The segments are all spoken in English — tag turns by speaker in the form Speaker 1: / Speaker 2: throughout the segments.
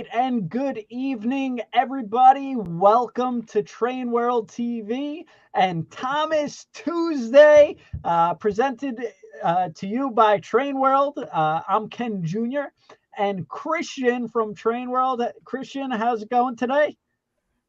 Speaker 1: night, and good evening, everybody. Welcome to Train World TV and Thomas Tuesday, presented to you by Train World. I'm Ken Jr. and Christian from Train World. Christian, how's it going today?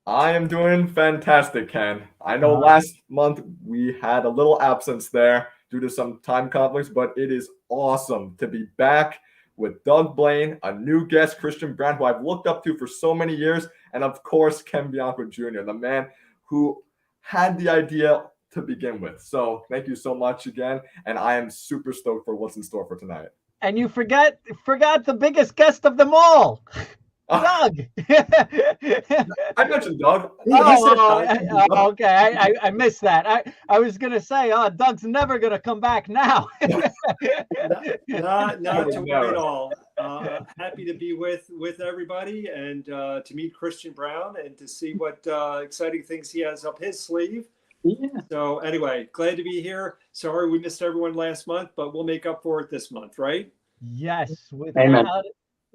Speaker 2: I am doing fantastic, Ken. I know
Speaker 1: Uh,
Speaker 2: last month we had a little absence there due to some time conflicts, but it is awesome to be back with Doug Blaine, a new guest, Christian Brown, who I've looked up to for so many years, and of course, Ken Bianco Jr., the man who had the idea to begin with. So thank you so much again, and I am super stoked for what's in store for tonight.
Speaker 1: and you forgot the biggest guest of them all, Doug.
Speaker 2: I mentioned Doug. He
Speaker 1: Oh,
Speaker 2: said
Speaker 1: okay. I missed that. I was gonna say, Doug's never gonna come back now.
Speaker 3: Not to worry at all. Happy to be with everybody and to meet Christian Brown and to see what exciting things he has up his sleeve.
Speaker 1: Yeah.
Speaker 3: So anyway, glad to be here. Sorry we missed everyone last month, but we'll make up for it this month, right?
Speaker 1: Yes,
Speaker 4: Amen.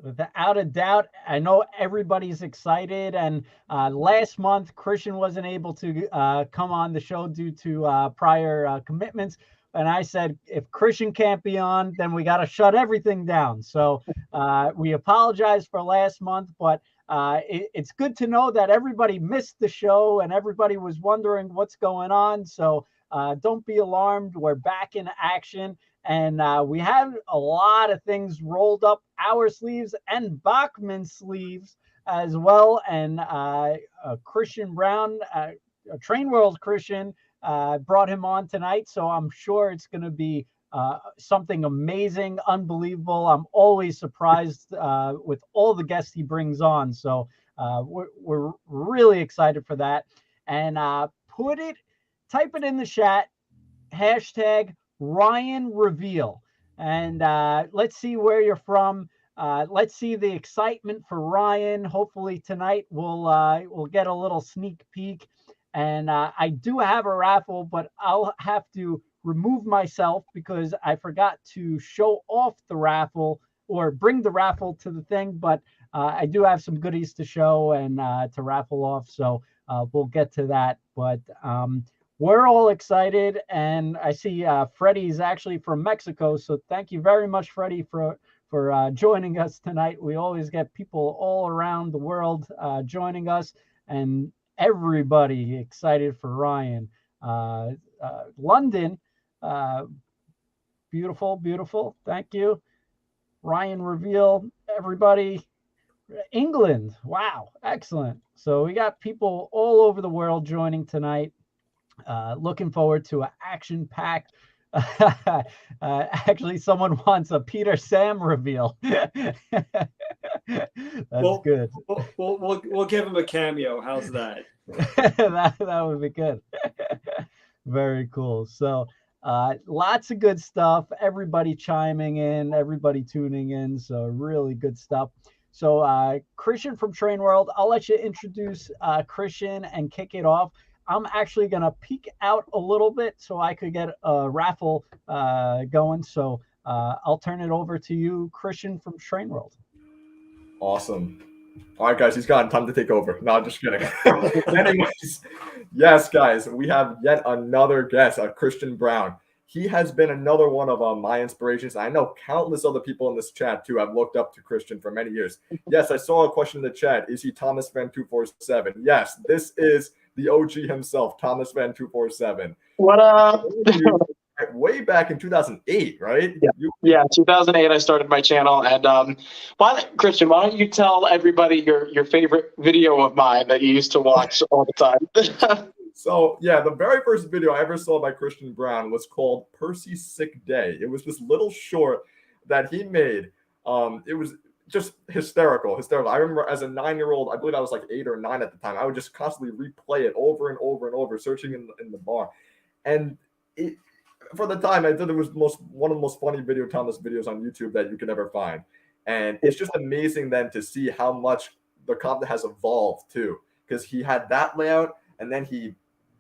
Speaker 1: without a doubt. I know everybody's excited. And last month, Christian wasn't able to come on the show due to prior commitments. And I said, if Christian can't be on, then we got to shut everything down. So we apologize for last month, but it's good to know that everybody missed the show and everybody was wondering what's going on. So don't be alarmed. We're back in action. And we have a lot of things rolled up our sleeves and Bachmann sleeves as well. And Christian Brown, Train World Christian, brought him on tonight. So I'm sure it's going to be something amazing, unbelievable. I'm always surprised with all the guests he brings on. So we're really excited for that. And type it in the chat, hashtag Ryan Reveal, and let's see where you're from. Let's see the excitement for Ryan. Hopefully tonight we'll get a little sneak peek. And I do have a raffle, but I'll have to remove myself because I forgot to show off the raffle or bring the raffle to the thing. But I do have some goodies to show and to raffle off, so we'll get to that. But we're all excited, and I see Freddie's actually from Mexico, so thank you very much, Freddie, for joining us tonight. We always get people all around the world joining us, and everybody excited for Ryan. London, beautiful, beautiful. Thank you, Ryan Reveal. Everybody, England. Wow, excellent. So we got people all over the world joining tonight. Looking forward to an action-packed. Actually, someone wants a Peter Sam reveal. That's good.
Speaker 3: We'll give him a cameo. How's that?
Speaker 1: that would be good. Very cool. So lots of good stuff. Everybody chiming in, everybody tuning in. So really good stuff. So Christian from Train World, I'll let you introduce Christian and kick it off. I'm actually going to peek out a little bit so I could get a raffle going. So I'll turn it over to you, Christian from Train World.
Speaker 2: Awesome. All right, guys, he's gotten time to take over. No, I'm just kidding. Anyways, yes, guys, we have yet another guest, Christian Brown. He has been another one of my inspirations. I know countless other people in this chat, too, have looked up to Christian for many years. Yes, I saw a question in the chat. Is he Thomas Van 247? Yes, this is the OG himself, Thomas Van 247.
Speaker 4: What up?
Speaker 2: Way back in 2008, right?
Speaker 4: Yeah, 2008 I started my channel. And Christian, why don't you tell everybody your favorite video of mine that you used to watch all the time?
Speaker 2: So, yeah, the very first video I ever saw by Christian Brown was called Percy's Sick Day. It was this little short that he made. It was just hysterical. I remember as a 9-year-old, I believe I was like 8 or 9 at the time, I would just constantly replay it over and over and over, searching in the bar. And for the time, I thought it was one of the most funny Thomas videos on YouTube that you could ever find. And it's just amazing then to see how much the content has evolved too, because he had that layout and then he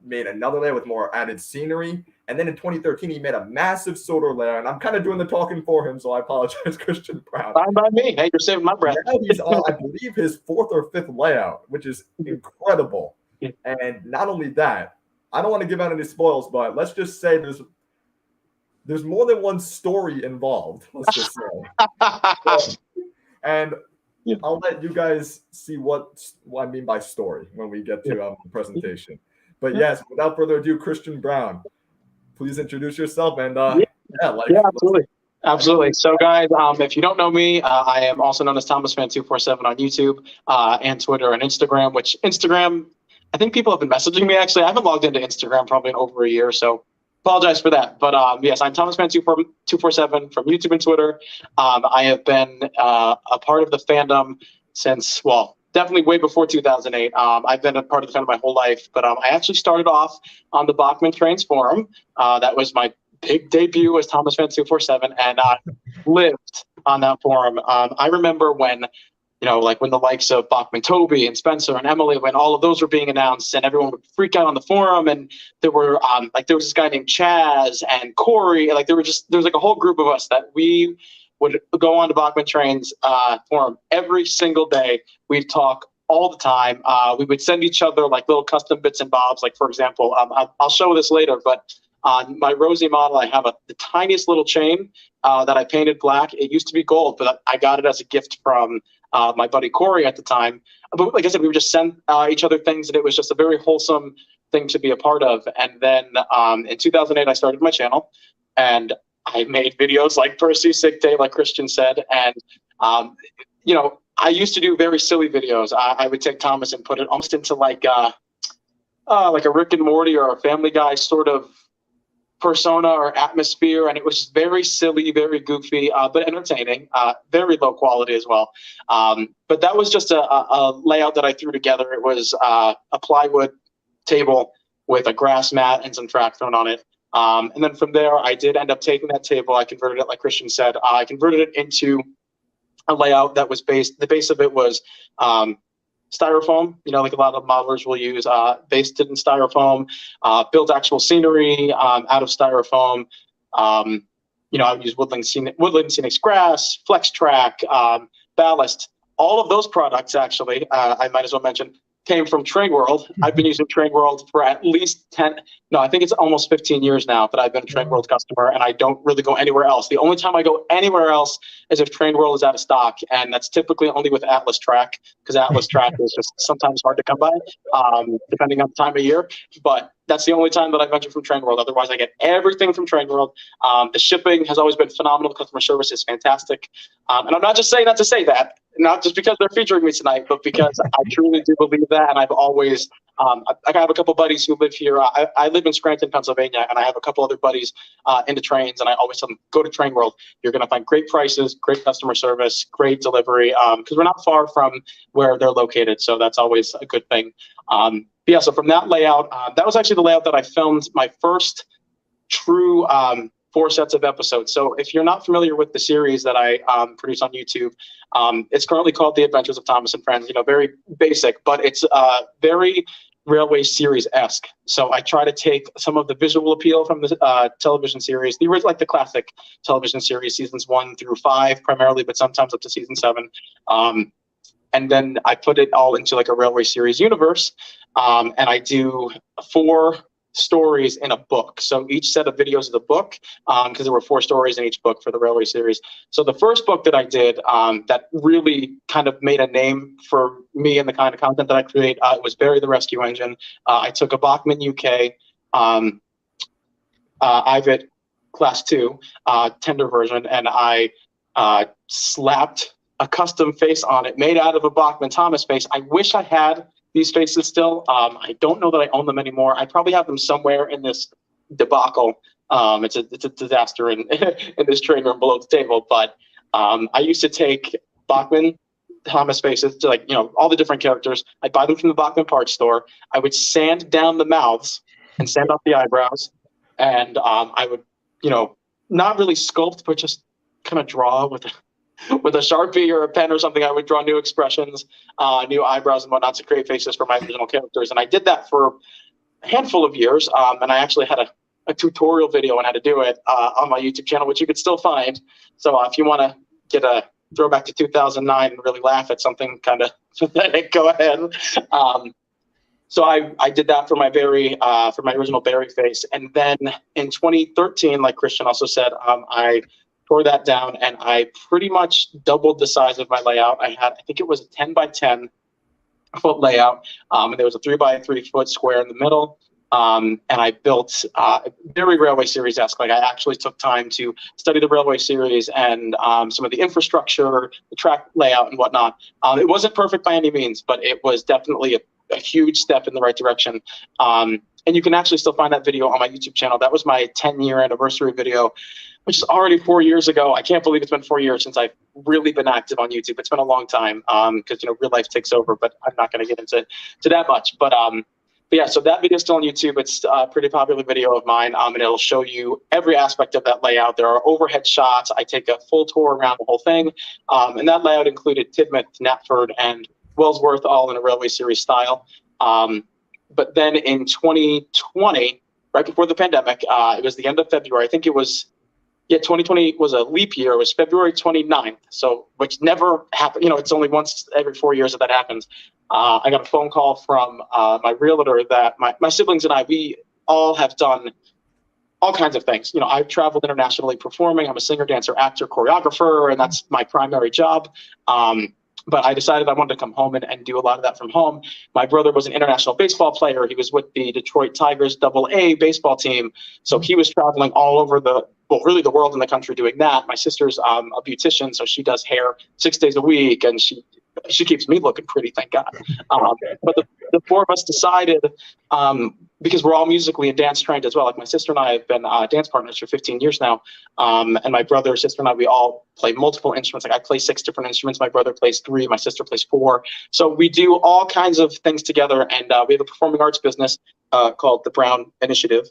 Speaker 2: made another layout with more added scenery. And then in 2013, he made a massive soda layout. And I'm kind of doing the talking for him, so I apologize, Christian Brown.
Speaker 4: Fine by me. Hey, you're saving my breath.
Speaker 2: Now he's on, I believe, his 4th or 5th layout, which is incredible.
Speaker 4: Yeah.
Speaker 2: And not only that, I don't want to give out any spoils, but let's just say there's more than one story involved. Let's just say. And I'll let you guys see what I mean by story when we get to the presentation. But yes, without further ado, Christian Brown, please introduce yourself and
Speaker 4: absolutely. So guys, if you don't know me, I am also known as ThomasFan247 on YouTube and Twitter and Instagram, which Instagram, I think people have been messaging me actually. I haven't logged into Instagram probably in over a year, so apologize for that. But yes, I'm ThomasFan247 from YouTube and Twitter. I have been a part of the fandom since, well, definitely way before 2008. I've been a part of the fandom my whole life, but I actually started off on the Bachmann Trains forum. That was my big debut as ThomasFan247, and I lived on that forum. I remember when, like when the likes of Bachmann Toby and Spencer and Emily, when all of those were being announced and everyone would freak out on the forum, and there were there was this guy named Chaz and Corey, like there was like a whole group of us that we would go on to Bachmann Trains forum every single day. We'd talk all the time. We would send each other like little custom bits and bobs. Like for example, I'll show this later, but on my Rosie model, I have the tiniest little chain that I painted black. It used to be gold, but I got it as a gift from my buddy Corey at the time. But like I said, we would just send each other things, and it was just a very wholesome thing to be a part of. And then in 2008, I started my channel, and I made videos like Percy Sick Day, like Christian said. And, I used to do very silly videos. I would take Thomas and put it almost into like a Rick and Morty or a Family Guy sort of persona or atmosphere, and it was very silly, very goofy, but entertaining, very low quality as well. But that was just a layout that I threw together. It was a plywood table with a grass mat and some track thrown on it. And then from there, I did end up taking that table. I converted it, like Christian said, I converted it into a layout that was the base of it was styrofoam, like a lot of modelers will use, based it in styrofoam, built actual scenery out of styrofoam. I would use woodland scenic grass, flex track, ballast. All of those products, actually, I might as well mention, came from Train World. I've been using Train World for at least I think it's almost 15 years now that I've been a Train World customer, and I don't really go anywhere else. The only time I go anywhere else is if Train World is out of stock, and that's typically only with Atlas Track, because Atlas Track is just sometimes hard to come by, depending on the time of year. But that's the only time that I venture from Train World. Otherwise, I get everything from Train World. The shipping has always been phenomenal. The customer service is fantastic. And I'm not just saying that to say that, not just because they're featuring me tonight, but because I truly do believe that. And I've always, I have a couple buddies who live here. I live in Scranton, Pennsylvania, and I have a couple other buddies into trains. And I always tell them, go to Train World. You're going to find great prices, great customer service, great delivery, because we're not far from where they're located. So that's always a good thing. Yeah, so from that layout, that was actually the layout that I filmed my first true 4 sets of episodes. So if you're not familiar with the series that I produce on YouTube, it's currently called The Adventures of Thomas and Friends. Very basic, but it's very railway series-esque. So I try to take some of the visual appeal from the television series, like the classic television series, seasons 1 through 5 primarily, but sometimes up to season 7. And then I put it all into like a railway series universe. And I do 4 stories in a book. So each set of videos is a book, because there were 4 stories in each book for the railway series. So the first book that I did that really kind of made a name for me and the kind of content that I create, it was Barry the Rescue Engine. I took a Bachmann UK IVIT Class 2 tender version, and I slapped a custom face on it made out of a Bachmann Thomas face. I wish I had these faces still. I don't know that I own them anymore. I probably have them somewhere in this debacle. It's a disaster in this train room below the table. But I used to take Bachmann Thomas faces to all the different characters. I'd buy them from the Bachmann parts store. I would sand down the mouths and sand off the eyebrows. And I would, not really sculpt, but just kind of draw with a Sharpie or a pen or something. I would draw new expressions, new eyebrows and whatnot to create faces for my original characters. And I did that for a handful of years. And I actually had a tutorial video on how to do it on my YouTube channel, which you could still find. So if you want to get a throwback to 2009 and really laugh at something kind of pathetic, go ahead. So I did that for my original Barry face. And then in 2013, like Christian also said, I tore that down and I pretty much doubled the size of my layout. I think it was a 10 by 10 foot layout. And there was a 3 by 3 foot square in the middle. And I built very Railway Series-esque. Like I actually took time to study the Railway Series and some of the infrastructure, the track layout and whatnot. It wasn't perfect by any means, but it was definitely a huge step in the right direction. And you can actually still find that video on my YouTube channel. That was my 10-year anniversary video, which is already 4 years ago. I can't believe it's been 4 years since I've really been active on YouTube. It's been a long time because real life takes over, but I'm not going to get into that much. But yeah, so that video is still on YouTube. It's a pretty popular video of mine, and it'll show you every aspect of that layout. There are overhead shots. I take a full tour around the whole thing, and that layout included Tidmouth, Knapford, and Wellsworth, all in a Railway Series style. But then in 2020, right before the pandemic, it was the end of February. I think it was, 2020 was a leap year. It was February 29th, so which never happened. It's only once every 4 years that happens. I got a phone call from my realtor that my siblings and I, we all have done all kinds of things. I've traveled internationally performing. I'm a singer, dancer, actor, choreographer, and that's my primary job. But I decided I wanted to come home and do a lot of that from home. My brother was an international baseball player. He was with the Detroit Tigers AA baseball team. So he was traveling all over really the world and the country doing that. My sister's a beautician, so she does hair 6 days a week, and she keeps me looking pretty, thank God. But the four of us decided, because we're all musically and dance trained as well. Like my sister and I have been dance partners for 15 years now. And my brother, sister, and I, we all play multiple instruments. Like I play 6 different instruments. My brother plays 3. My sister plays 4. So we do all kinds of things together. And we have a performing arts business called the Brown Initiative,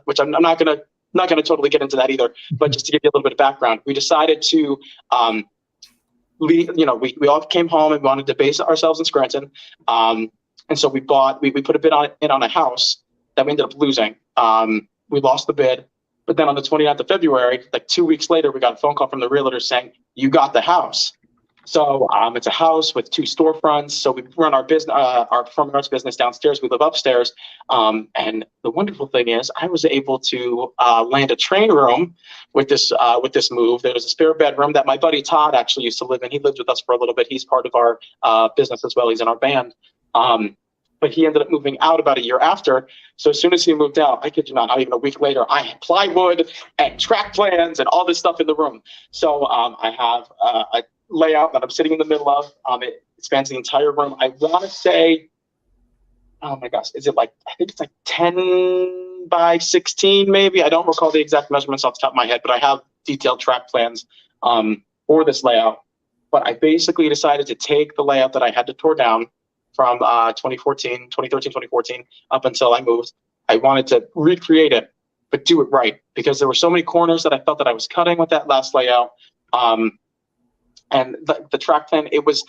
Speaker 4: which I'm not going to totally get into that either. But just to give you a little bit of background, we decided to we all came home and wanted to base ourselves in Scranton. And so we put a bid on a house that we ended up losing. We lost the bid, but then on the 29th of February, like 2 weeks later, we got a phone call from the realtor saying, you got the house. So it's a house with 2 storefronts. So we run our business, our performing arts business downstairs. We live upstairs. And the wonderful thing is I was able to land a train room with this move. There was a spare bedroom that my buddy Todd actually used to live in. He lived with us for a little bit. He's part of our business as well. He's in our band. But he ended up moving out about a year after. So as soon as he moved out, I kid you not even a week later, I had plywood and track plans and all this stuff in the room. So I have a layout that I'm sitting in the middle of. It spans the entire room. I want to say, oh my gosh, I think it's like 10 by 16 maybe. I don't recall the exact measurements off the top of my head, but I have detailed track plans for this layout. But I basically decided to take the layout that I had to tore down from 2013, 2014, up until I moved. I wanted to recreate it, but do it right, because there were so many corners that I felt that I was cutting with that last layout. And the track plan, it was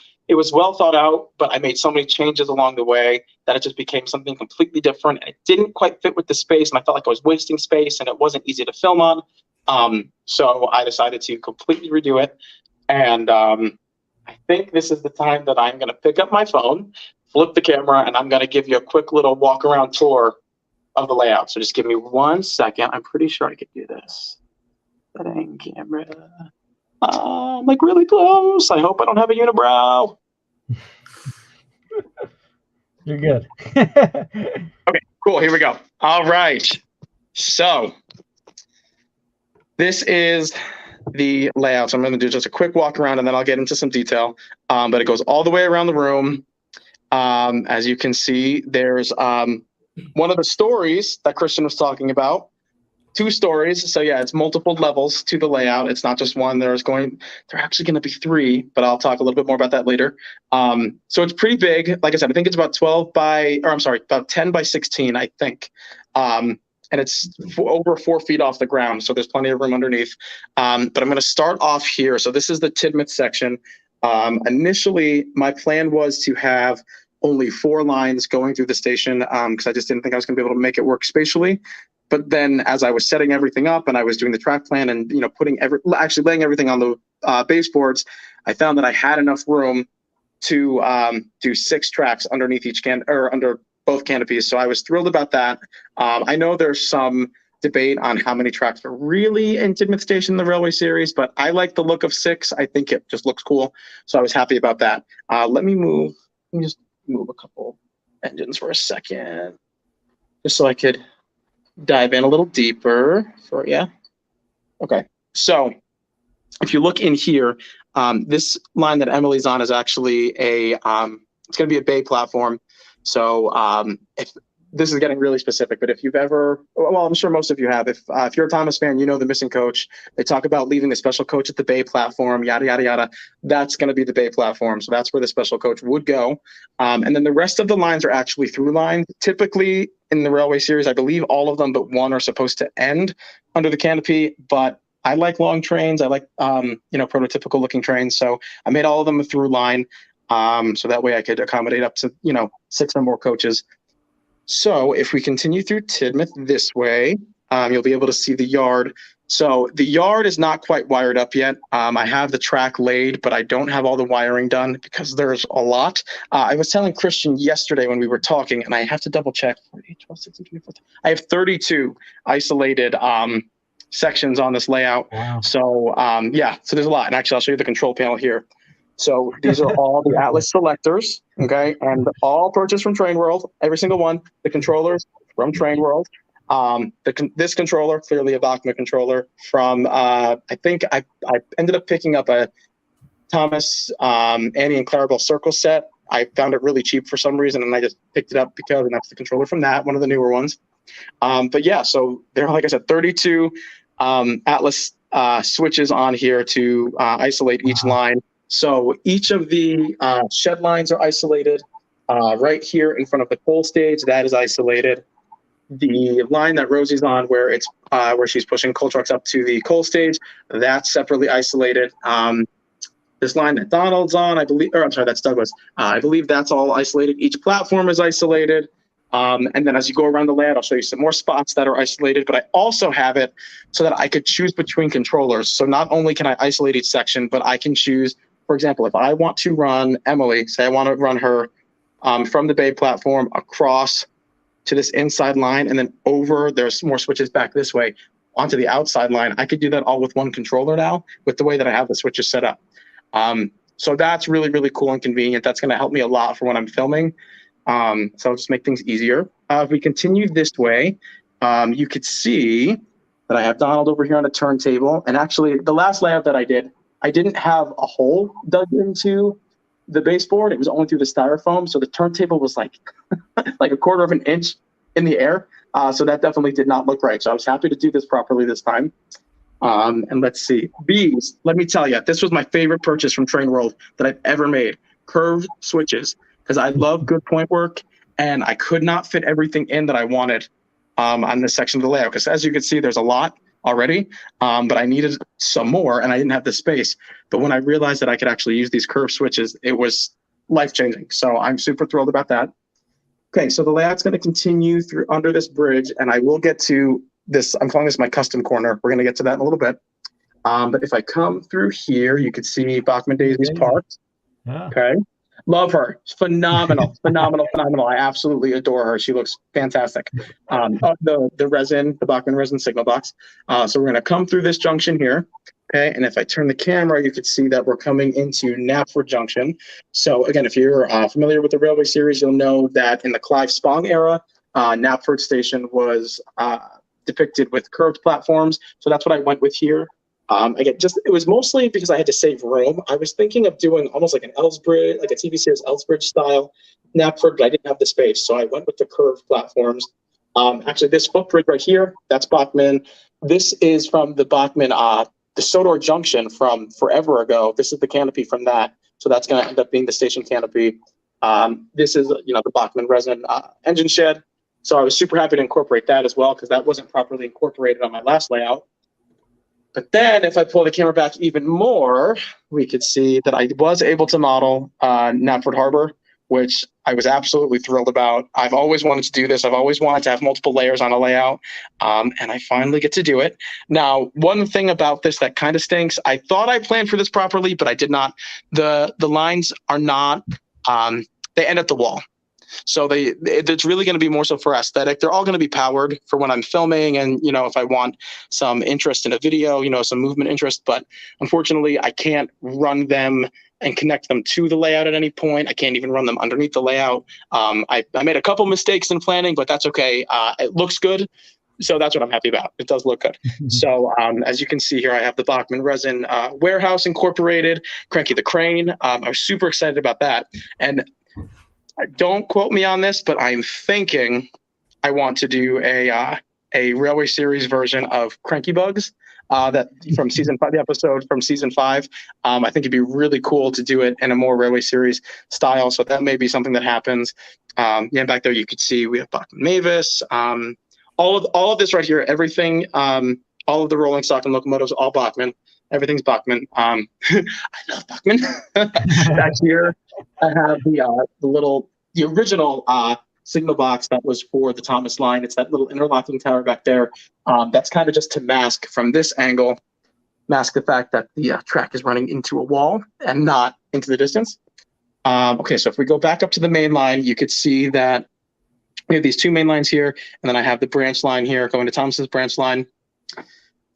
Speaker 4: well thought out, but I made so many changes along the way that it just became something completely different. And it didn't quite fit with the space, and I felt like I was wasting space, and it wasn't easy to film on. So I decided to completely redo it. And I think this is the time that I'm going to pick up my phone, flip the camera, and I'm going to give you a quick little walk around tour of the layout. So just give me 1 second. I'm pretty sure I could do this. Setting camera. I'm like really close. I hope I don't have a unibrow.
Speaker 1: You're good.
Speaker 4: Okay, cool. Here we go. All right. So this is the layout. So I'm going to do just a quick walk around, and then I'll get into some detail. But it goes all the way around the room. As you can see, there's one of the stories that Christian was talking about. 2 stories. So yeah, it's multiple levels to the layout. It's not just one. There are actually going to be 3, but I'll talk a little bit more about that later. So it's pretty big. Like I said, I think it's about 10 by 16, I think. And it's over 4 feet off the ground. So there's plenty of room underneath. But I'm going to start off here. So this is the Tidmouth section. Initially, my plan was to have only 4 lines going through the station because I just didn't think I was going to be able to make it work spatially. But then as I was setting everything up and I was doing the track plan and, you know, actually laying everything on the baseboards, I found that I had enough room to do 6 tracks underneath under both canopies. So I was thrilled about that. I know there's some debate on how many tracks are really in Tidmouth Station in the Railway Series, but I like the look of 6. I think it just looks cool. So I was happy about that. Let me just move a couple engines for a second, just so I could dive in a little deeper for you. Okay, so if you look in here, this line that Emily's on is actually it's going to be a bay platform. So if this is getting really specific, but if you've ever, well, I'm sure most of you have, if you're a Thomas fan, you know the missing coach. They talk about leaving the special coach at the bay platform, yada, yada, yada. That's going to be the bay platform. So that's where the special coach would go. And then the rest of the lines are actually through lines. Typically in the Railway Series, I believe all of them but one are supposed to end under the canopy, but I like long trains. I like, prototypical looking trains. So I made all of them a through line. So that way I could accommodate up to, 6 or more coaches. So if we continue through Tidmouth this way, you'll be able to see the yard. So the yard is not quite wired up yet. I have the track laid, but I don't have all the wiring done because there's a lot. I was telling Christian yesterday when we were talking, and I have to double check. 8, 12, 16, 24. I have 32 isolated sections on this layout.
Speaker 1: Wow.
Speaker 4: So so there's a lot. And actually, I'll show you the control panel here. So these are all the Atlas selectors, okay, and all purchased from Train World, every single one. The controllers from Train World. This controller, clearly a Bachmann controller from, I think I ended up picking up a Thomas, Annie, and Clarabelle Circle set. I found it really cheap for some reason, and I just picked it up because, and that's the controller from that, one of the newer ones. But yeah, so there are, like I said, 32 Atlas switches on here to isolate each line. So each of the shed lines are isolated. Right here in front of the coal stage, that is isolated. The line that Rosie's on, where it's where she's pushing coal trucks up to the coal stage, that's separately isolated. This line that Donald's on, I believe, or I'm sorry, that's Douglas. I believe that's all isolated. Each platform is isolated. And then as you go around the layout, I'll show you some more spots that are isolated, but I also have it so that I could choose between controllers. So not only can I isolate each section, but I can choose, for example, if I want to run Emily, say I want to run her from the bay platform across to this inside line and then over, there's more switches back this way onto the outside line. I could do that all with one controller now with the way that I have the switches set up. So that's really, really cool and convenient. That's going to help me a lot for when I'm filming. So I'll just make things easier. If we continue this way, you could see that I have Donald over here on a turntable. And actually, the last layout that I did, I didn't have a hole dug into the baseboard. It was only through the styrofoam. So the turntable was like like a quarter of an inch in the air. So that definitely did not look right. So I was happy to do this properly this time. And let's see. Bees, let me tell you, this was my favorite purchase from Train World that I've ever made. Curved switches, because I love good point work, and I could not fit everything in that I wanted on this section of the layout. Because as you can see, there's a lot already, but I needed some more, and I didn't have the space. But when I realized that I could actually use these curved switches, it was life-changing. So I'm super thrilled about that. Okay, so the layout's going to continue through under this bridge, and I will get to this. I'm calling this my custom corner. We're going to get to that in a little bit. But if I come through here, you can see Bachmann Daisy's parked.
Speaker 1: Yeah.
Speaker 4: Okay. Love her. Phenomenal, phenomenal, phenomenal. I absolutely adore her. She looks fantastic. The resin, the Bachmann resin signal box. So we're going to come through this junction here. Okay. And if I turn the camera, you can see that we're coming into Knapford Junction. So again, if you're familiar with the Railway Series, you'll know that in the Clive Spong era, Knapford Station was depicted with curved platforms. So that's what I went with here. Again, it was mostly because I had to save room. I was thinking of doing almost like an Elsbridge, like a TV series Elsbridge style Knapford, but I didn't have the space. So I went with the curved platforms. Actually, this footbridge right here, that's Bachmann. This is from the Bachmann, the Sodor Junction from forever ago. This is the canopy from that. So that's going to end up being the station canopy. This is, the Bachmann resin engine shed. So I was super happy to incorporate that as well, because that wasn't properly incorporated on my last layout. But then if I pull the camera back even more, we could see that I was able to model Knapford Harbor which I was absolutely thrilled about. I've always wanted to do this. I've always wanted to have multiple layers on a layout, and I finally get to do it. Now, one thing about this that kind of stinks, I thought I planned for this properly, but I did not. The lines are not, they end at the wall. So it's really going to be more so for aesthetic. They're all going to be powered for when I'm filming and, if I want some interest in a video, some movement interest. But unfortunately, I can't run them and connect them to the layout at any point. I can't even run them underneath the layout. I made a couple mistakes in planning, but that's okay. It looks good. So that's what I'm happy about. It does look good. So as you can see here, I have the Bachmann resin warehouse incorporated, Cranky the Crane. I was super excited about that. And don't quote me on this, but I'm thinking I want to do a Railway Series version of Cranky Bugs that from season 5, the episode from season 5. I think it'd be really cool to do it in a more Railway Series style. So that may be something that happens. Back there you could see we have Bachmann Mavis. All of this right here, everything, all of the rolling stock and locomotives, all Bachmann. Everything's Bachmann. I love Bachmann. Back here, I have the original signal box that was for the Thomas line. It's that little interlocking tower back there. That's kind of just to mask from this angle, mask the fact that the track is running into a wall and not into the distance. Okay, so if we go back up to the main line, you could see that we have these two main lines here, and then I have the branch line here going to Thomas's branch line.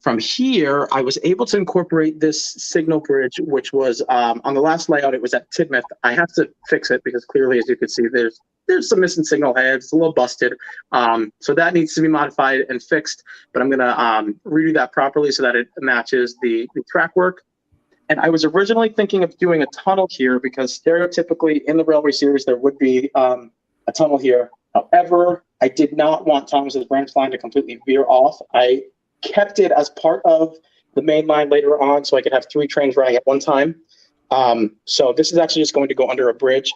Speaker 4: From here, I was able to incorporate this signal bridge, which was on the last layout, it was at Tidmouth. I have to fix it because clearly, as you can see, there's some missing signal heads, it's a little busted. So that needs to be modified and fixed, but I'm going to redo that properly so that it matches the track work. And I was originally thinking of doing a tunnel here because stereotypically in the Railway Series, there would be a tunnel here. However, I did not want Thomas's branch line to completely veer off. I kept it as part of the main line later on so I could have 3 trains running at one time. So this is actually just going to go under a bridge.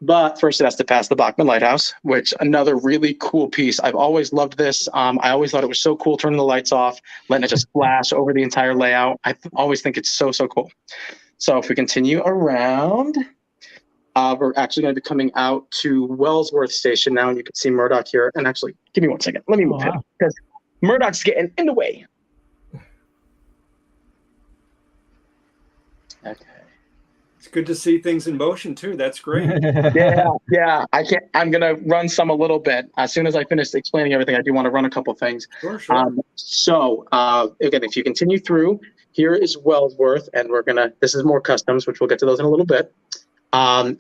Speaker 4: But first it has to pass the Bachmann Lighthouse, which another really cool piece. I've always loved this. I always thought it was so cool turning the lights off, letting it just flash over the entire layout. I always think it's so cool. So if we continue around, we're actually going to be coming out to Wellsworth Station now, and you can see Murdoch here. And actually, give me 1 second. Let me move him because Murdoch's getting in the way. Okay.
Speaker 3: It's good to see things in motion too. That's great.
Speaker 4: Yeah. I'm gonna run some a little bit. As soon as I finish explaining everything, I do want to run a couple things.
Speaker 3: Sure.
Speaker 4: So again, if you continue through, here is Wellsworth, and this is more customs, which we'll get to those in a little bit.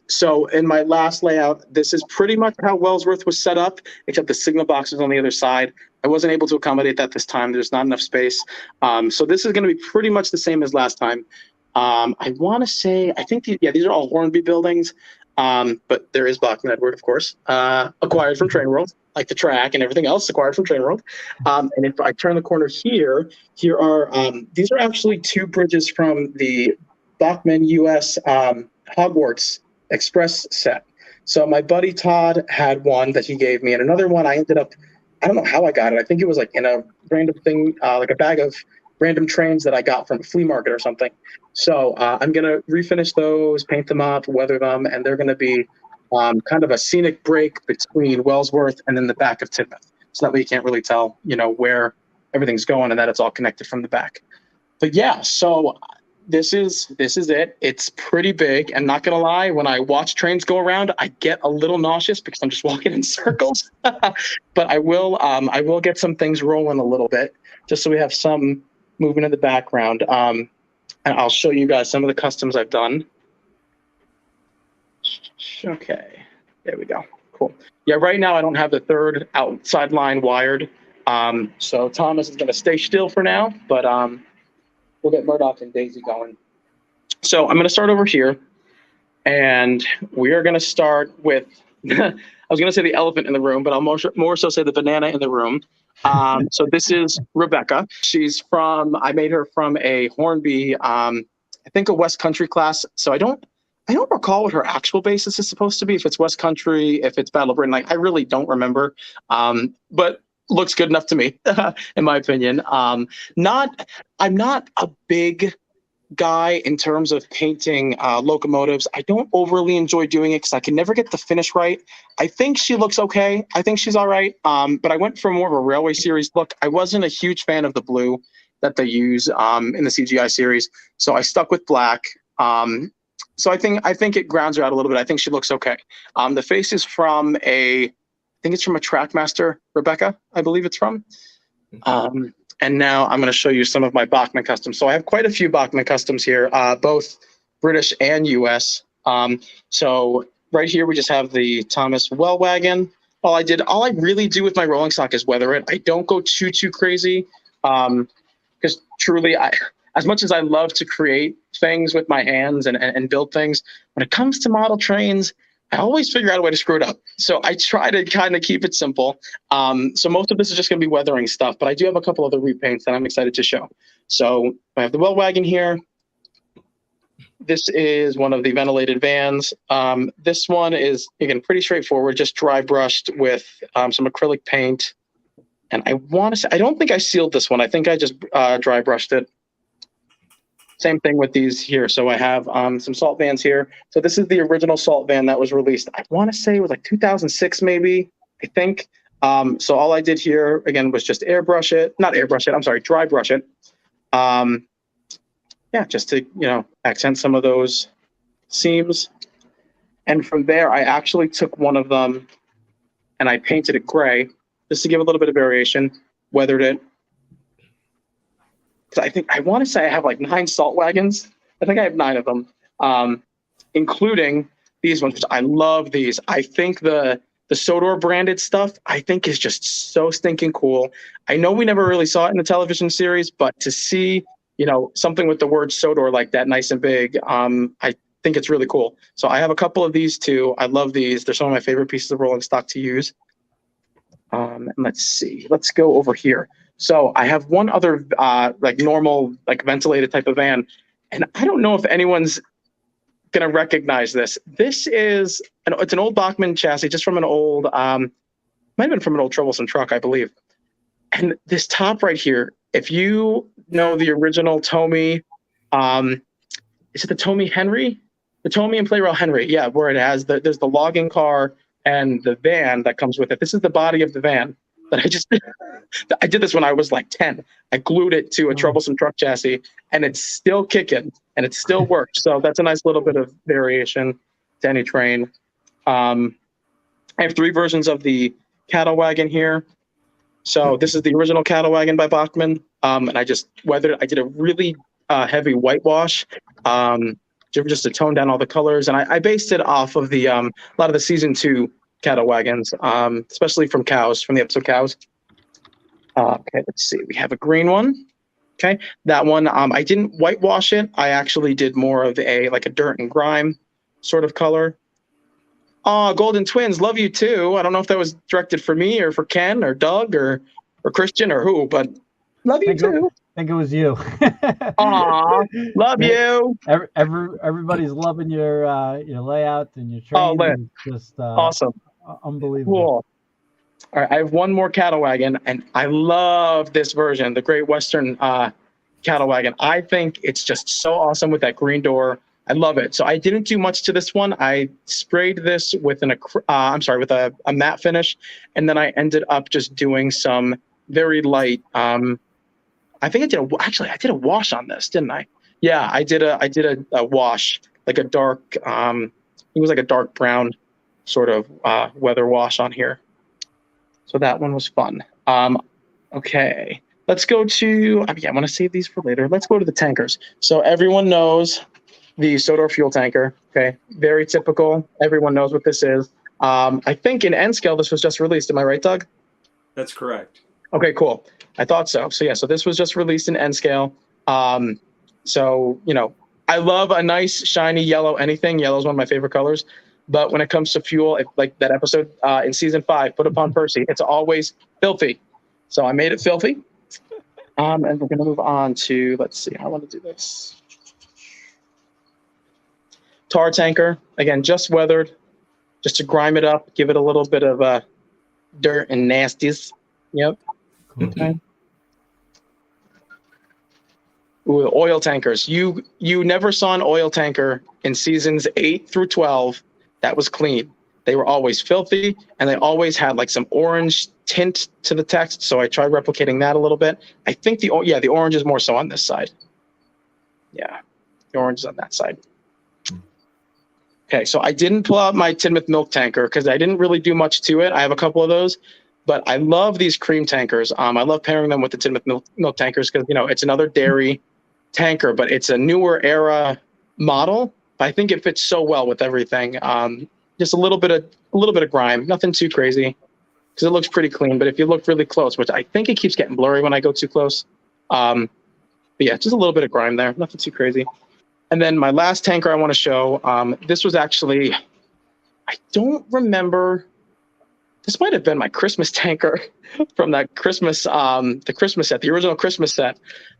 Speaker 4: So in my last layout, this is pretty much how Wellsworth was set up, except the signal box is on the other side. I wasn't able to accommodate that this time. There's not enough space. So this is going to be pretty much the same as last time. I want to say, I think, these are all Hornby buildings, but there is Bachmann Edward, of course, acquired from Train World, like the track and everything else acquired from Train World. And if I turn the corner here are, these are actually 2 bridges from the Bachmann US Hogwarts Express set. So my buddy Todd had one that he gave me, and another one I ended up, I don't know how I got it. I think it was like in a random thing, like a bag of random trains that I got from a flea market or something. So I'm going to refinish those, paint them up, weather them, and they're going to be kind of a scenic break between Wellsworth and then the back of Tidmouth. So that way you can't really tell, where everything's going and that it's all connected from the back. But yeah, so this is it. It's pretty big, and not gonna lie, when I watch trains go around, I get a little nauseous because I'm just walking in circles. But I will get some things rolling a little bit, just so we have some movement in the background. And I'll show you guys some of the customs I've done. Okay, there we go. Cool. Yeah, right now I don't have the 3rd outside line wired. So Thomas is gonna stay still for now, but we'll get Murdoch and Daisy going. So I'm going to start over here, and we are going to start with, I was going to say the elephant in the room, but I'll more so say the banana in the room. So this is Rebecca. She's I made her from a Hornby, I think a West Country class. So I don't recall what her actual basis is supposed to be, if it's West Country, if it's Battle of Britain. I really don't remember. But looks good enough to me, in my opinion. I'm not a big guy in terms of painting locomotives. I don't overly enjoy doing it because I can never get the finish right. I think she looks okay. I think she's all right. But I went for more of a railway series look. I wasn't a huge fan of the blue that they use in the CGI series, so I stuck with black. So I think it grounds her out a little bit. I think she looks okay. The face is from I think it's from a Trackmaster, Rebecca, I believe it's from. And now I'm going to show you some of my Bachmann customs. So I have quite a few Bachmann customs here, both British and US. So right here, we just have the Thomas Well wagon. All I really do with my rolling stock is weather it. I don't go too crazy. Because truly, as much as I love to create things with my hands and build things, when it comes to model trains, I always figure out a way to screw it up. So I try to kind of keep it simple. So most of this is just going to be weathering stuff, but I do have a couple other repaints that I'm excited to show. So I have the well wagon here. This is one of the ventilated vans. This one is, again, pretty straightforward, just dry brushed with some acrylic paint. And I want to say, I don't think I sealed this one. I think I just dry brushed it. Same thing with these here. So I have some salt vans here. So this is the original salt van that was released. I want to say it was like 2006, maybe, I think. So all I did here, again, was just dry brush it. Yeah, just to, accent some of those seams. And from there, I actually took one of them and I painted it gray just to give a little bit of variation, weathered it. I want to say I have like 9 salt wagons. I think I have 9 of them, including these ones, which I love these. I think the Sodor branded stuff, I think is just so stinking cool. I know we never really saw it in the television series, but to see, something with the word Sodor like that, nice and big, I think it's really cool. So I have a couple of these too. I love these. They're some of my favorite pieces of rolling stock to use. And let's see, let's go over here. So I have one other normal ventilated type of van, and I don't know if anyone's gonna recognize this. This is it's an old Bachmann chassis, just from an old might have been from an old troublesome truck, I believe. And this top right here, if you know the original Tommy, is it the Tommy Henry? The Tommy and Play Rail Henry, yeah, where it has there's the logging car and the van that comes with it. This is the body of the van that I did this when I was like 10. I glued it to a troublesome truck chassis, and it's still kicking, and it still works. So that's a nice little bit of variation to any train. I have 3 versions of the cattle wagon here. So this is the original cattle wagon by Bachmann, and I just weathered. I did a really heavy whitewash, just to tone down all the colors, and I based it off of the a lot of the season 2 cattle wagons, especially from Cows, from the episode Cows. Okay, let's see. We have a green one. Okay, that one, I didn't whitewash it. I actually did more of a dirt and grime sort of color. Oh, Golden Twins, love you too. I don't know if that was directed for me or for Ken or Doug or Christian or who, but love you too.
Speaker 1: I think it was you.
Speaker 4: Aw, love you.
Speaker 1: Everybody's loving your layout and your train.
Speaker 4: Lynn.
Speaker 1: Just
Speaker 4: Awesome.
Speaker 1: Unbelievable.
Speaker 4: Cool. All right, I have one more cattle wagon, and I love this version, the Great Western cattle wagon. I think it's just so awesome with that green door. I love it. So I didn't do much to this one. I sprayed this with a matte finish, and then I ended up just doing some very light. I think I did a wash on this, didn't I? Yeah, I did a wash, like a dark. It was like a dark brown sort of weather wash on here. So that one was fun. Okay, let's go to. I want to save these for later. Let's go to the tankers. So everyone knows the Sodor fuel tanker. Okay, very typical. Everyone knows what this is. I think in N scale this was just released. Am I right, Doug?
Speaker 3: That's correct.
Speaker 4: Okay, cool. I thought so. So yeah, so this was just released in N scale. So I love a nice shiny yellow anything. Yellow is one of my favorite colors. But when it comes to fuel, like that episode in season 5, Put Upon Percy, it's always filthy. So I made it filthy. And we're going to move on to, let's see, how I want to do this. Tar tanker, again, just weathered, just to grime it up, give it a little bit of dirt and nasties. Yep.
Speaker 1: Cool.
Speaker 4: Okay. Ooh, oil tankers. You never saw an oil tanker in seasons 8 through 12 that was clean. They were always filthy, and they always had like some orange tint to the text. So I tried replicating that a little bit. I think the orange is more so on this side. Yeah, the orange is on that side. Okay, so I didn't pull out my Tinmouth milk tanker because I didn't really do much to it. I have a couple of those, but I love these cream tankers. I love pairing them with the Tinmouth milk tankers because, you know, it's another dairy tanker, but it's a newer era model. I think it fits so well with everything. Just a little bit of grime, nothing too crazy, because it looks pretty clean. But if you look really close, which I think it keeps getting blurry when I go too close, but yeah, just a little bit of grime there, nothing too crazy. And then my last tanker I want to show, this was actually, I don't remember. This might have been my Christmas tanker from that Christmas, the Christmas set, the original Christmas set.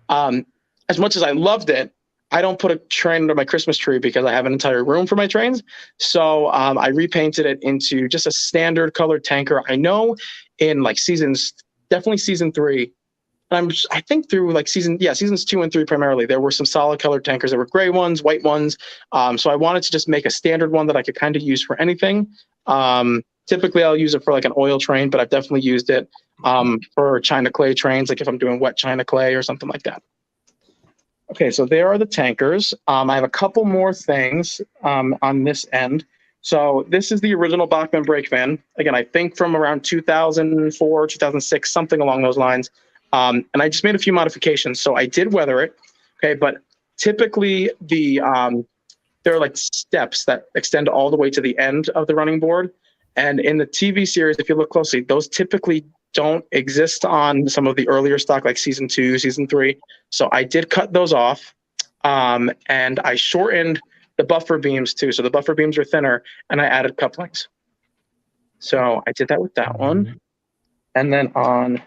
Speaker 4: As much as I loved it, I don't put a train under my Christmas tree because I have an entire room for my trains. So I repainted it into just a standard colored tanker. I know in like definitely season 3, I think through like seasons 2 and 3 primarily, there were some solid colored tankers. There were gray ones, white ones. So I wanted to just make a standard one that I could kind of use for anything. Typically, I'll use it for like an oil train, but I've definitely used it for China clay trains, like if I'm doing wet China clay or something like that. Okay, so there are the tankers. I have a couple more things on this end. So this is the original Bachmann brake van. Again, I think from around 2004, 2006, something along those lines. And I just made a few modifications. So I did weather it, okay, but typically there are like steps that extend all the way to the end of the running board. And in the TV series, if you look closely, those typically don't exist on some of the earlier stock, like season 2, season 3. So I did cut those off, and I shortened the buffer beams too. So the buffer beams are thinner, and I added couplings. So I did that with that one. And then on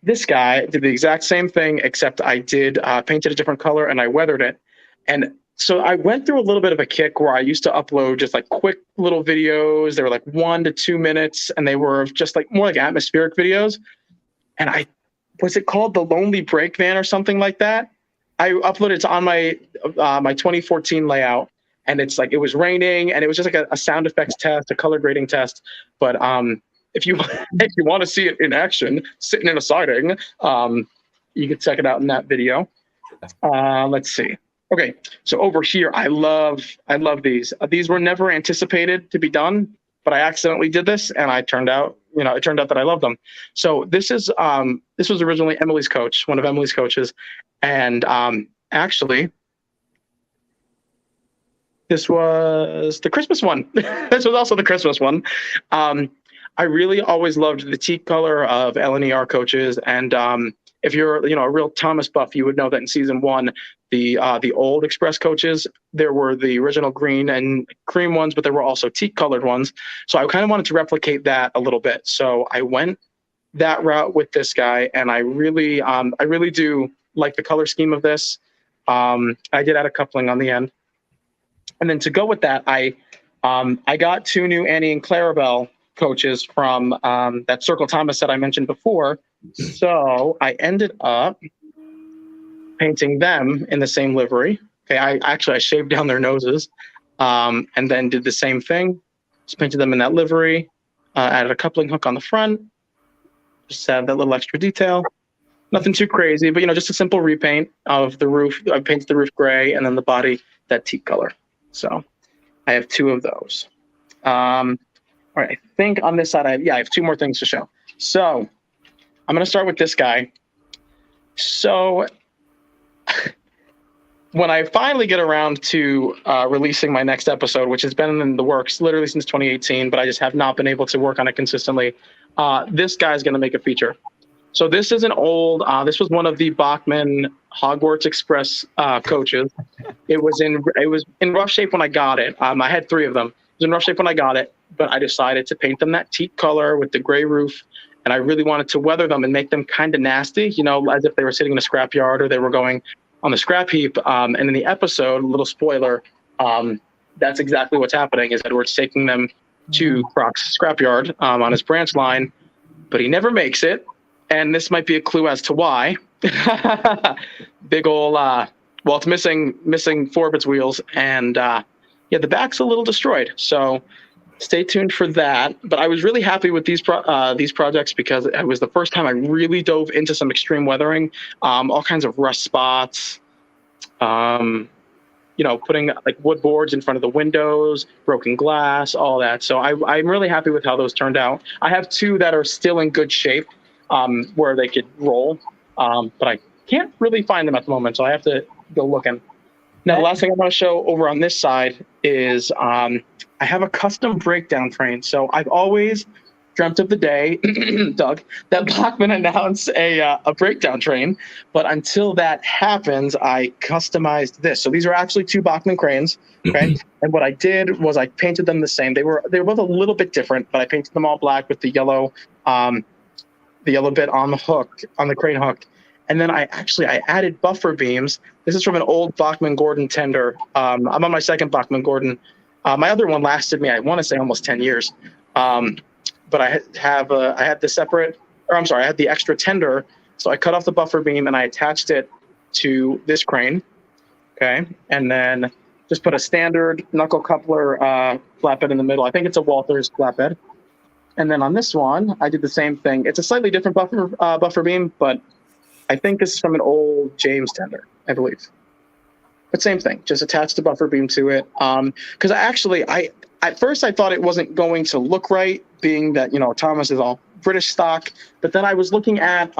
Speaker 4: this guy, I did the exact same thing, except I did painted a different color and I weathered it. And so I went through a little bit of a kick where I used to upload just like quick little videos. They were like 1 to 2 minutes, and they were just like more like atmospheric videos. And was it called the Lonely Brake Van or something like that? I uploaded it on my 2014 layout, and it's like it was raining, and it was just like a sound effects test, a color grading test. But if you want to see it in action, sitting in a siding, you can check it out in that video. Let's see. Okay, so over here, I love these. These were never anticipated to be done, but I accidentally did this, and it turned out that I love them. So this was originally Emily's coach, one of Emily's coaches, and actually, this was the Christmas one. This was also the Christmas one. I really always loved the teak color of LNER coaches, and if you're a real Thomas buff, you would know that in season 1, the old Express coaches, there were the original green and cream ones, but there were also teak colored ones. So I kind of wanted to replicate that a little bit. So I went that route with this guy, and I really do like the color scheme of this. I did add a coupling on the end, and then to go with that, I got 2 new Annie and Clarabelle coaches from that Circle Thomas set I mentioned before. So I ended up painting them in the same livery. Okay, I shaved down their noses, and then did the same thing. Just painted them in that livery, added a coupling hook on the front, just add that little extra detail. Nothing too crazy, but just a simple repaint of the roof. I painted the roof gray, and then the body that teak color. So I have 2 of those. All right, I think on this side, I have 2 more things to show. So I'm going to start with this guy. So when I finally get around to releasing my next episode, which has been in the works literally since 2018, but I just have not been able to work on it consistently, this guy's going to make a feature. So this is an old, this was one of the Bachmann Hogwarts Express coaches. It was in rough shape when I got it. I had 3 of them. It was in rough shape when I got it, but I decided to paint them that teak color with the gray roof. And I really wanted to weather them and make them kind of nasty, as if they were sitting in a scrapyard or they were going on the scrap heap. And in the episode, a little spoiler, that's exactly what's happening, is Edward's taking them to Croc's scrapyard on his branch line, but he never makes it. And this might be a clue as to why. Big ol' well, it's missing 4 of its wheels, and the back's a little destroyed. So stay tuned for that. But I was really happy with these projects because it was the first time I really dove into some extreme weathering, all kinds of rust spots, putting like wood boards in front of the windows, broken glass, all that. So I'm really happy with how those turned out. I have 2 that are still in good shape, where they could roll, but I can't really find them at the moment, so I have to go looking. Now, the last thing I want to show over on this side is I have a custom breakdown train. So I've always dreamt of the day, Doug, that Bachmann announced a breakdown train. But until that happens, I customized this. So these are actually 2 Bachmann cranes. Okay. And what I did was I painted them the same. They were both a little bit different, but I painted them all black with the yellow bit on the hook, on the crane hook. And then I added buffer beams. This is from an old Bachmann Gordon tender. I'm on my second Bachmann Gordon. My other one lasted me, I want to say, almost 10 years. But I had the extra tender. So I cut off the buffer beam and I attached it to this crane. Okay. And then just put a standard knuckle coupler flatbed in the middle. I think it's a Walther's flatbed. And then on this one, I did the same thing. It's a slightly different buffer beam, but I think this is from an old James tender, I believe. But same thing, just attached a buffer beam to it. Because at first I thought it wasn't going to look right, being that, Thomas is all British stock. But then I was looking at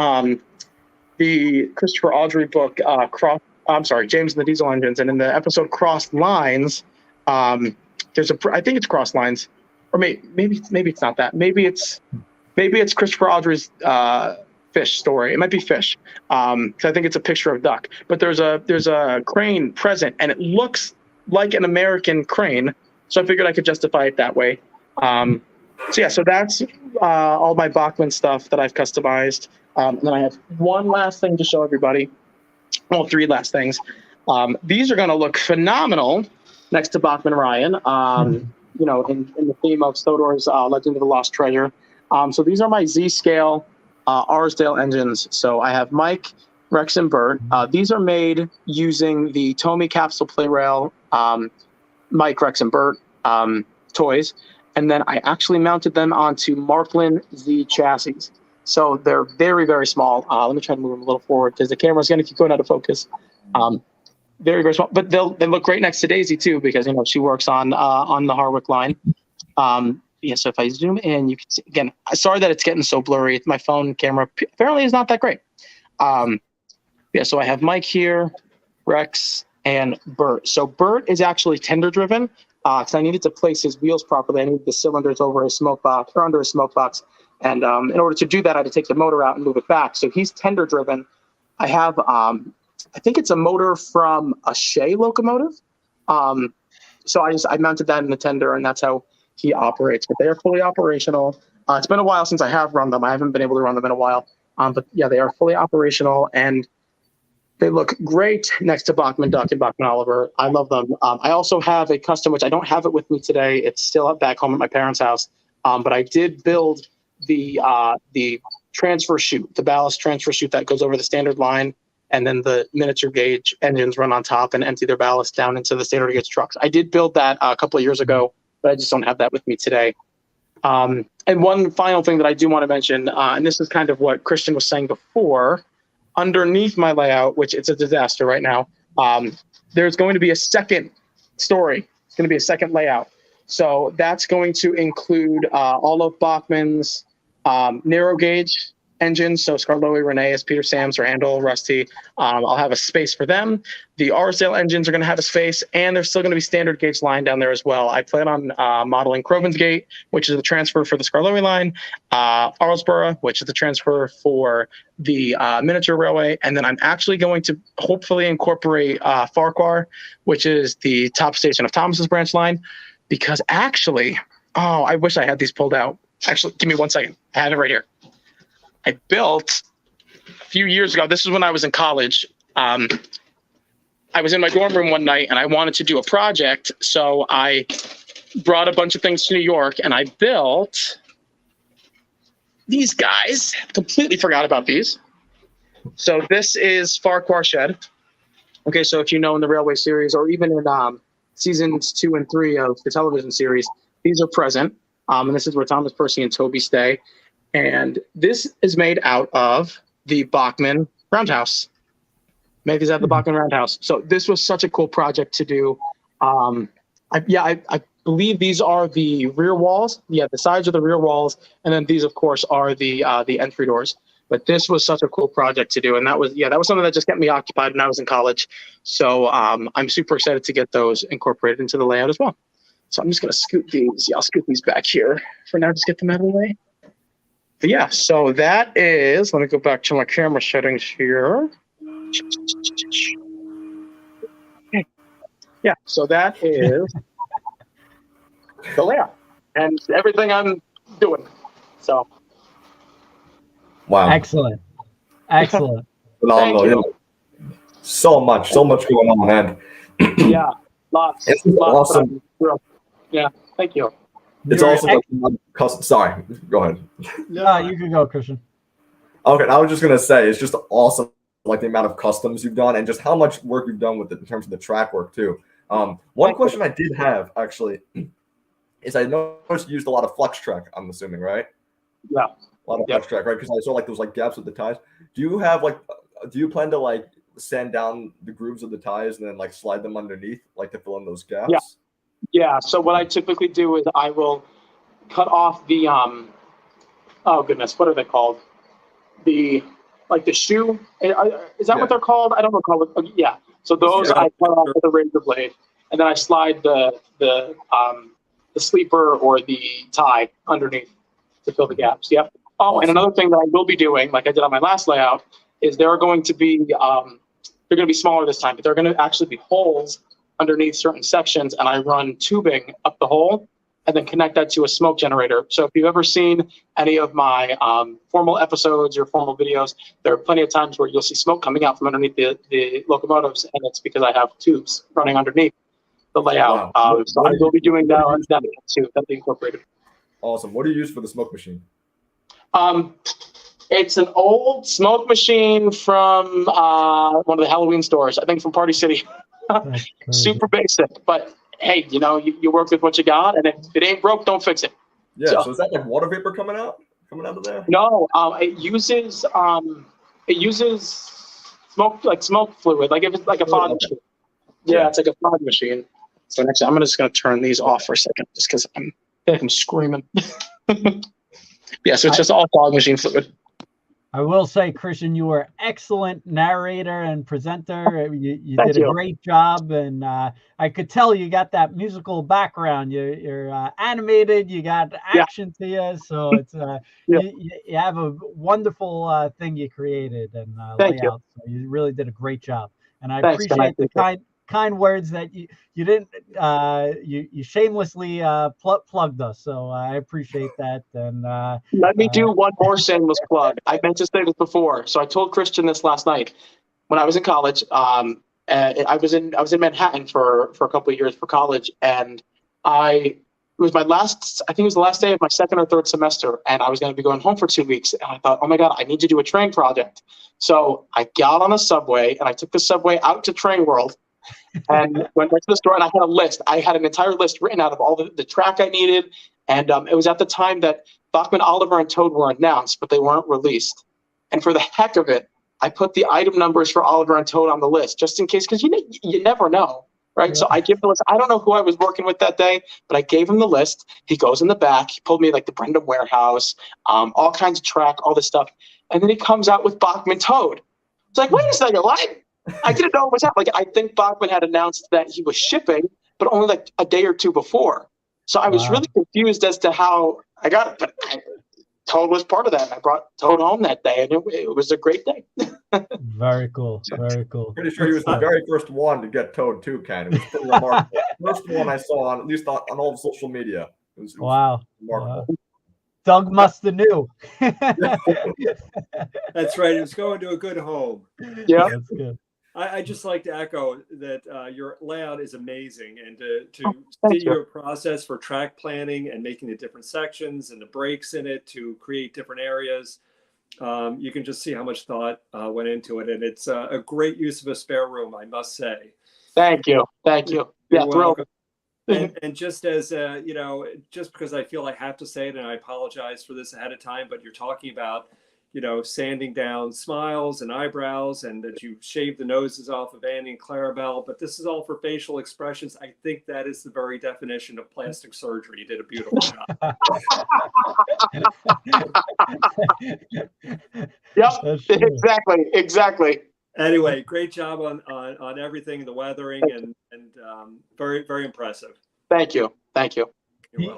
Speaker 4: the Christopher Audrey book, James and the Diesel Engines. And in the episode Crossed Lines, I think it's Crossed Lines. Or maybe it's not that. Maybe it's Christopher Audrey's fish story. It might be fish, because I think it's a picture of duck. But there's a crane present, and it looks like an American crane. So I figured I could justify it that way. So that's all my Bachmann stuff that I've customized. And then I have one last thing to show everybody. Well, 3 last things. These are going to look phenomenal next to Bachmann Ryan. In the theme of Sodor's Legend of the Lost Treasure. So these are my Z-scale Arsdale engines. So I have Mike, Rex, and Bert. These are made using the Tomy capsule play rail, Mike, Rex, and Bert toys. And then I actually mounted them onto Marklin Z chassis. So they're very, very small. Let me try to move them a little forward because the camera's going to keep going out of focus. Very, very small. But they look great next to Daisy, too, because she works on the Harwick line. So if I zoom in, you can see, again, sorry that it's getting so blurry. My phone camera apparently is not that great. So I have Mike here, Rex, and Bert. So Bert is actually tender driven because I needed to place his wheels properly. I needed the cylinders over his smoke box or under his smoke box. And in order to do that, I had to take the motor out and move it back. So he's tender driven. I have, I think it's a motor from a Shea locomotive. So I mounted that in the tender, and that's how he operates. But they are fully operational. It's been a while since I have run them. I haven't been able to run them in a while. But yeah, they are fully operational, and they look great next to Bachmann Duck and Bachmann Oliver. I love them. I also have a custom, which I don't have it with me today. It's still back home at my parents' house. But I did build the transfer chute, the ballast transfer chute that goes over the standard line, and then the miniature gauge engines run on top and empty their ballast down into the standard gauge trucks. I did build that a couple of years ago, but I just don't have that with me today. And one final thing that I do want to mention, and this is kind of what Christian was saying before, underneath my layout, which it's a disaster right now, there's going to be a second story. It's going to be a second layout. So that's going to include all of Bachmann's narrow gauge engines. So Scarloey, Reneus, Peter Sams, Randall, Rusty. I'll have a space for them. The Arsdale engines are going to have a space, and there's still going to be standard gauge line down there as well. I plan on modeling Crovan's Gate, which is the transfer for the Scarloey line, Arlesborough, which is the transfer for the miniature railway, and then I'm actually going to hopefully incorporate Farquhar, which is the top station of Thomas's branch line, because actually, I wish I had these pulled out. Actually, give me 1 second. I have it right here. I built a few years ago. This is when I was in college. I was in my dorm room one night and I wanted to do a project. So I brought a bunch of things to New York and I built these guys. Completely forgot about these. So this is Farquhar Shed. Okay, so if you know in the Railway series, or even in seasons 2 and 3 of the television series, these are present. And this is where Thomas, Percy, and Toby stay. And this is made out of the Bachmann Roundhouse. Made these out of the Bachmann Roundhouse. So this was such a cool project to do. I believe these are the rear walls. Yeah, the sides are the rear walls, and then these, of course, are the entry doors. But this was such a cool project to do, and that was something that just kept me occupied when I was in college. So I'm super excited to get those incorporated into the layout as well. So I'm just gonna scoot these. Yeah, I'll scoot these back here for now. Just get them out of the way. But yeah, so that is. Let me go back to my camera settings here. Yeah, so that is the layout and everything I'm doing. So.
Speaker 2: Wow.
Speaker 1: Excellent. Excellent.
Speaker 2: Phenomenal.
Speaker 4: Thank you.
Speaker 2: Yeah. So much going on, and
Speaker 4: yeah, lots.
Speaker 2: It's
Speaker 4: lots
Speaker 2: awesome.
Speaker 4: Yeah, thank you.
Speaker 2: It's
Speaker 1: You're
Speaker 2: also sorry, go ahead.
Speaker 1: No, you can go, Christian.
Speaker 2: Okay, I was just gonna say it's just awesome, like the amount of customs you've done and just how much work you've done with it in terms of the track work too. One question I did have actually is I noticed you used a lot of flex track. I'm assuming, right?
Speaker 4: Yeah.
Speaker 2: A lot of flex track, right? Because I saw like those like gaps with the ties. Do you plan to like sand down the grooves of the ties and then like slide them underneath, like to fill in those gaps?
Speaker 4: Yeah. So what I typically do is I will cut off the oh goodness, what are they called? The shoe. Is that what they're called? I don't recall. Yeah. So those I cut off with a razor blade, and then I slide the sleeper or the tie underneath to fill the gaps. Yep. Oh, awesome. And another thing that I will be doing, like I did on my last layout, is they're going to be smaller this time, but they're going to actually be holes underneath certain sections, and I run tubing up the hole and then connect that to a smoke generator. So if you've ever seen any of my formal episodes or formal videos, there are plenty of times where you'll see smoke coming out from underneath the locomotives, and it's because I have tubes running underneath the layout.
Speaker 2: Wow.
Speaker 4: So I will be doing that too. That'll be incorporated.
Speaker 2: Awesome. What do you use for the smoke machine?
Speaker 4: It's an old smoke machine from one of the Halloween stores, I think from Party City. Super basic, but hey, you work with what you got, and if it ain't broke, don't fix it.
Speaker 2: Yeah. So is that like water vapor coming out of there?
Speaker 4: No, it uses smoke fluid, like if it's like a fog machine. Yeah, it's like a fog machine. So next, I'm just gonna turn these off for a second, just because I'm screaming. Yeah, so it's just all fog machine fluid.
Speaker 1: I will say, Christian, you were excellent narrator and presenter. You did a great job, and I could tell you got that musical background. You're animated. You got action to you, so it's you have a wonderful thing you created and layout. So you really did a great job, and I appreciate the kind words that you didn't you shamelessly plugged us, so I appreciate that. And
Speaker 4: let me do one more shameless plug. I meant to say this before, so I told Christian this last night. When I was in college, I was in Manhattan for a couple of years for college, and it was my last, I think it was the last day of my second or third semester, and I was going to be going home for 2 weeks, and I thought, oh my God, I need to do a train project. So I got on a subway, and I took the subway out to Train World, and went right to the store, and I had a list. I had an entire list written out of all the track I needed, and it was at the time that Bachmann, Oliver, and Toad were announced, but they weren't released. And for the heck of it, I put the item numbers for Oliver and Toad on the list, just in case, because you never know, right? Yeah. So I give the list. I don't know who I was working with that day, but I gave him the list. He goes in the back. He pulled me like the Brenda Warehouse, all kinds of track, all this stuff. And then he comes out with Bachmann Toad. It's like, wait a second, what? I didn't know it was that. Like, I think Bachmann had announced that he was shipping, but only like a day or two before. So I was really confused as to how I got it. But Toad was part of that. I brought Toad home that day, and it was a great day.
Speaker 1: Very cool. Very cool.
Speaker 2: Pretty sure he was the very first one to get Toad too, Ken. It was pretty remarkable. First one I saw on, at least on all of social media. It was remarkable. Wow.
Speaker 1: Doug must have knew.
Speaker 3: That's right. It was going to a good home.
Speaker 4: Yeah,
Speaker 1: that's good.
Speaker 3: I just like to echo that your layout is amazing, and to see your process for track planning and making the different sections and the breaks in it to create different areas. you can just see how much thought went into it. And it's a great use of a spare room, I must say.
Speaker 4: Thank you. Thank you.
Speaker 3: You're
Speaker 4: Yeah, thrilled.
Speaker 3: welcome. And just as you know, just because I feel I have to say it, and I apologize for this ahead of time, but you're talking about, you know, sanding down smiles and eyebrows, and that you shave the noses off of Andy and Clarabelle, but this is all for facial expressions. I think that is the very definition of plastic surgery. You did a beautiful job.
Speaker 4: Yep, exactly.
Speaker 3: Anyway, great job on everything, the weathering, and very, very impressive.
Speaker 4: Thank you.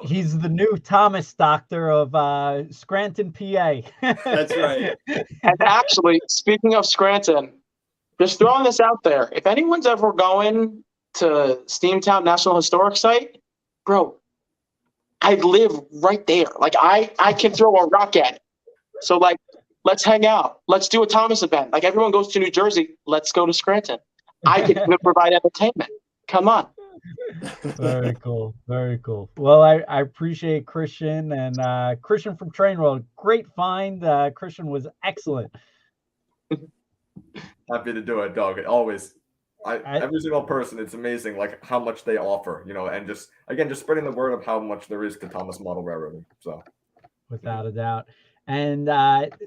Speaker 1: He's the new Thomas Doctor of Scranton, PA.
Speaker 3: That's right.
Speaker 4: And actually, speaking of Scranton, just throwing this out there, if anyone's ever going to Steamtown National Historic Site, bro, I live right there. Like I can throw a rock at it. So like, let's hang out. Let's do a Thomas event. Like everyone goes to New Jersey. Let's go to Scranton. I can provide entertainment. Come on.
Speaker 1: Very cool. Very cool. Well, I appreciate Christian and Christian from Train World. Great find. Christian was excellent.
Speaker 2: Happy to do it, Doug. Always. Every single person, it's amazing like how much they offer, you know, and just spreading the word of how much there is to Thomas Model Railroading. So
Speaker 1: without a doubt. And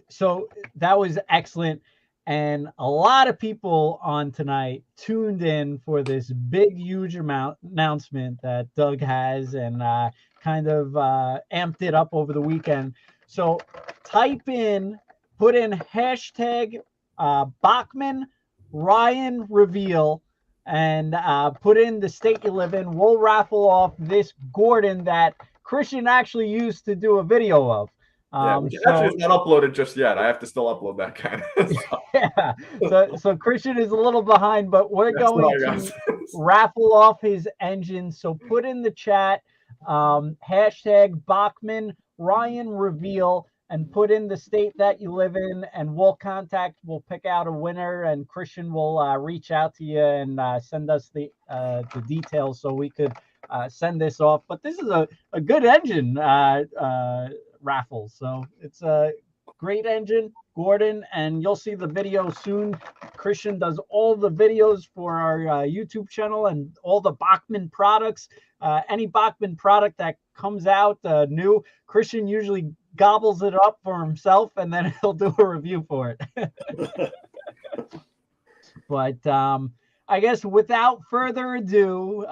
Speaker 1: so that was excellent. And a lot of people on tonight tuned in for this big, huge announcement that Doug has, and kind of amped it up over the weekend. So put in hashtag Bachmann Ryan reveal, and put in the state you live in. We'll raffle off this Gordon that Christian actually used to do a video of.
Speaker 2: Which actually is not uploaded just yet. I have to still upload that kind of stuff.
Speaker 1: Yeah. So Christian is a little behind, but we're going to raffle off his engine. So put in the chat hashtag Bachmann Ryan reveal, and put in the state that you live in, and we'll pick out a winner, and Christian will reach out to you and send us the details so we could send this off. But this is a good engine raffle. So it's a great engine, Gordon, and you'll see the video soon. Christian does all the videos for our YouTube channel and all the Bachmann products. Any Bachmann product that comes out new, Christian usually gobbles it up for himself, and then he'll do a review for it. But I guess without further ado,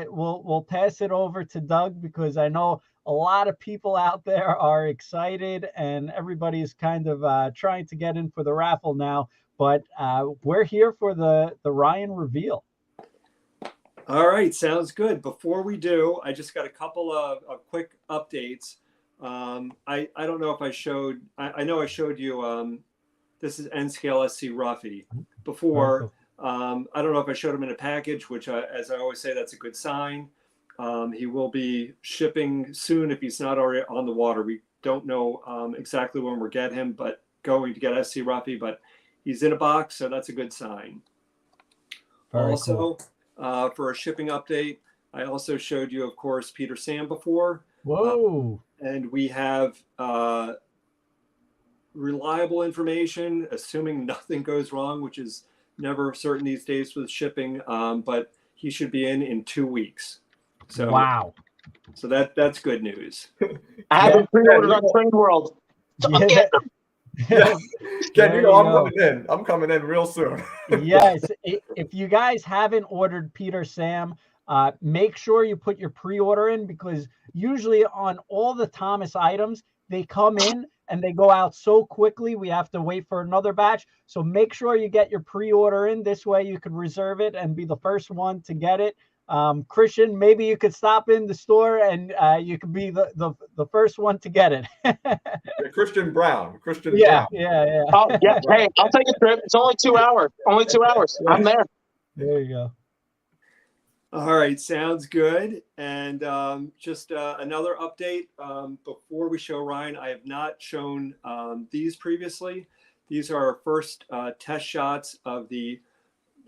Speaker 1: we'll pass it over to Doug, because I know a lot of people out there are excited, and everybody's kind of trying to get in for the raffle now. But we're here for the Ryan reveal.
Speaker 3: All right, sounds good. Before we do, I just got a couple of quick updates. I don't know if I showed. I know I showed you. This is N-Scale SC Ruffy before. I don't know if I showed him in a package, which, as I always say, that's a good sign. He will be shipping soon if he's not already on the water. We don't know exactly when we'll get him, but going to get SC Ruffy, but he's in a box, so that's a good sign.
Speaker 1: Very
Speaker 3: also,
Speaker 1: cool.
Speaker 3: For a shipping update, I also showed you, of course, Peter Sam before.
Speaker 1: Whoa.
Speaker 3: And we have reliable information, assuming nothing goes wrong, which is never certain these days with shipping, but he should be in 2 weeks. So
Speaker 1: wow.
Speaker 3: So that's good news.
Speaker 4: I haven't pre-ordered on Train World.
Speaker 2: Ken, you know I'm coming in real soon.
Speaker 1: Yes. If you guys haven't ordered Peter Sam, make sure you put your pre-order in, because usually on all the Thomas items, they come in and they go out so quickly, we have to wait for another batch. So make sure you get your pre-order in. This way you can reserve it and be the first one to get it. Christian, maybe you could stop in the store and you could be the first one to get it.
Speaker 2: Christian Brown.
Speaker 1: Yeah.
Speaker 4: Oh, yeah. Hey, I'll take a trip. It's only 2 hours. Yeah. I'm there.
Speaker 1: There you go.
Speaker 3: All right, sounds good. And just another update before we show Ryan. I have not shown these previously. These are our first test shots of the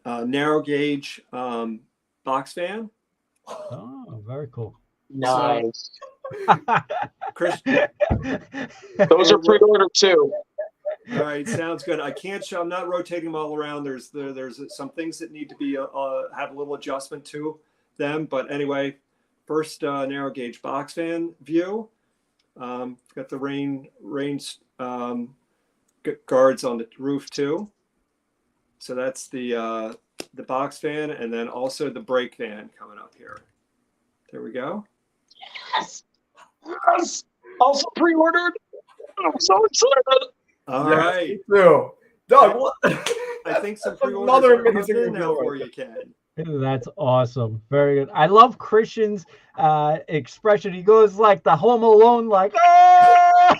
Speaker 3: narrow gauge box fan.
Speaker 1: Oh, very cool.
Speaker 4: Nice.
Speaker 3: Christian,
Speaker 4: those are pre-ordered too.
Speaker 3: All right, sounds good. I can't show. I'm not rotating them all around. There's some things that need to be have a little adjustment to them. But anyway, first narrow gauge box fan view. Got the rain guards on the roof too. So that's the box fan, and then also the brake fan coming up here. There we go.
Speaker 4: Yes. Yes. Also pre-ordered. I'm so excited.
Speaker 3: All
Speaker 2: Yes,
Speaker 3: right.
Speaker 2: me too. Doug, what?
Speaker 3: I think some
Speaker 2: That's
Speaker 3: pre-orders
Speaker 2: another
Speaker 3: are coming
Speaker 2: amazing
Speaker 3: in now
Speaker 2: reveal
Speaker 3: for
Speaker 2: right
Speaker 3: you, Ken.
Speaker 1: That's awesome. Very good. I love Christian's expression. He goes like the Home Alone, like, ah!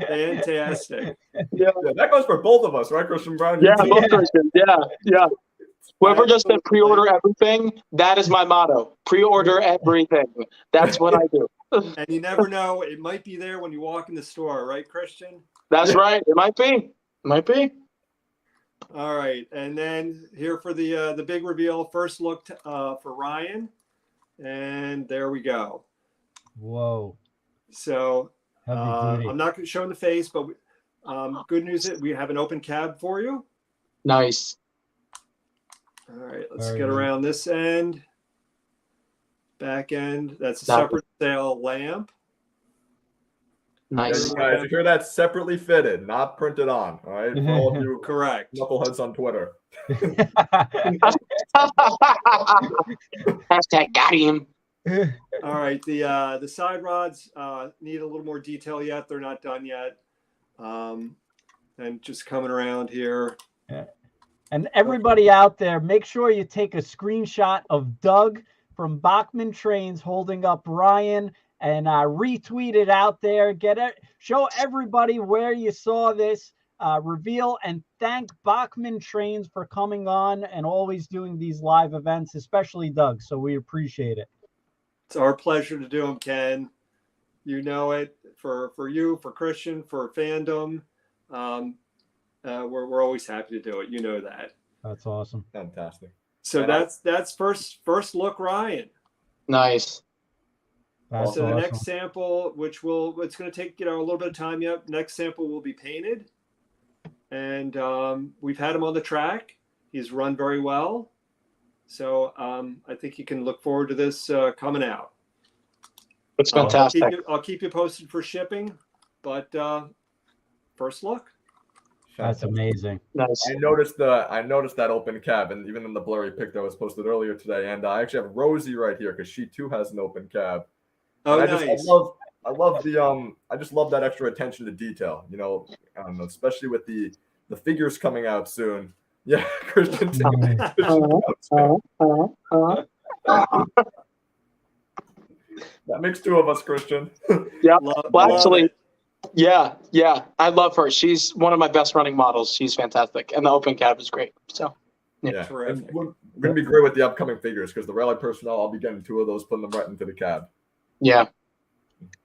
Speaker 3: Fantastic.
Speaker 4: Yeah.
Speaker 2: Yeah, that goes for both of us, right, Christian Brown? You
Speaker 4: Yeah,
Speaker 2: too?
Speaker 4: both Christians. Yeah, yeah. Whoever just said
Speaker 3: Absolutely.
Speaker 4: pre-order everything, that is my motto. Pre-order everything. That's what I do.
Speaker 3: And you never know, it might be there when you walk in the store, right, Christian?
Speaker 4: That's right. It might be. It might be.
Speaker 3: All right, and then here for the big reveal, first look for Ryan, and there we go.
Speaker 1: Whoa.
Speaker 3: So
Speaker 1: Heavy duty.
Speaker 3: I'm not showing the face, but good news is we have an open cab for you.
Speaker 4: Nice.
Speaker 3: All right, let's
Speaker 1: Very
Speaker 3: get
Speaker 1: neat.
Speaker 3: around this end. Back end, that's a
Speaker 4: Nice.
Speaker 3: separate sale lamp.
Speaker 2: Yeah,
Speaker 4: Nice.
Speaker 2: you guys, you hear that? Separately fitted, not printed on. All right, for all of you
Speaker 3: Correct.
Speaker 2: knuckleheads on Twitter.
Speaker 4: Hashtag got him.
Speaker 3: All right, the side rods need a little more detail yet. They're not done yet. And just coming around here.
Speaker 1: And everybody out there, make sure you take a screenshot of Doug from Bachmann Trains holding up Ryan and retweet it out there. Get it, show everybody where you saw this reveal, and thank Bachmann Trains for coming on and always doing these live events, especially Doug. So we appreciate it.
Speaker 3: It's our pleasure to do them, Ken. You know it. For you, for Christian, for fandom. We're always happy to do it. You know that.
Speaker 1: That's awesome.
Speaker 2: Fantastic.
Speaker 3: So
Speaker 2: And
Speaker 3: that's first look Ryan.
Speaker 4: Nice.
Speaker 1: That's
Speaker 3: So the
Speaker 1: awesome.
Speaker 3: next sample, it's going to take a little bit of time yet. Next sample will be painted, and we've had him on the track. He's run very well, so I think you can look forward to this coming out.
Speaker 4: It's fantastic.
Speaker 3: I'll keep you posted for shipping, but first look.
Speaker 1: That's
Speaker 2: Fantastic.
Speaker 1: amazing.
Speaker 4: Nice.
Speaker 2: I noticed that open cab, and even in the blurry pic that was posted earlier today. And I actually have Rosie right here because she too has an open cab.
Speaker 3: Oh,
Speaker 2: And
Speaker 3: nice.
Speaker 2: I love the I just love that extra attention to detail. You know, I don't know, especially with the figures coming out soon. Yeah, Christian. That makes two of us, Christian.
Speaker 4: Yeah.
Speaker 3: Love
Speaker 4: Well, actually,
Speaker 3: it.
Speaker 4: yeah. I love her. She's one of my best running models. She's fantastic, and the open cab is great. So,
Speaker 2: Yeah,
Speaker 3: Terrific.
Speaker 2: and we're going to be great with the upcoming figures because the rally personnel, I'll be getting two of those, putting them right into the cab.
Speaker 4: yeah.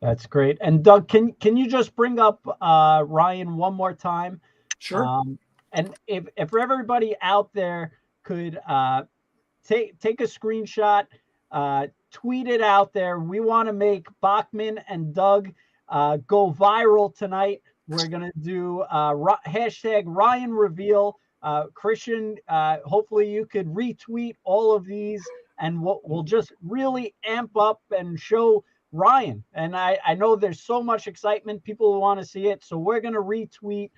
Speaker 1: That's great. And Doug, can you just bring up Ryan one more time?
Speaker 3: Sure.
Speaker 1: And if everybody out there could take a screenshot, tweet it out there. We want to make Bachmann and Doug go viral tonight. We're gonna do hashtag Ryan reveal. Christian, hopefully you could retweet all of these, and we'll just really amp up and show Ryan. And I know there's so much excitement. People want to see it, so we're gonna retweet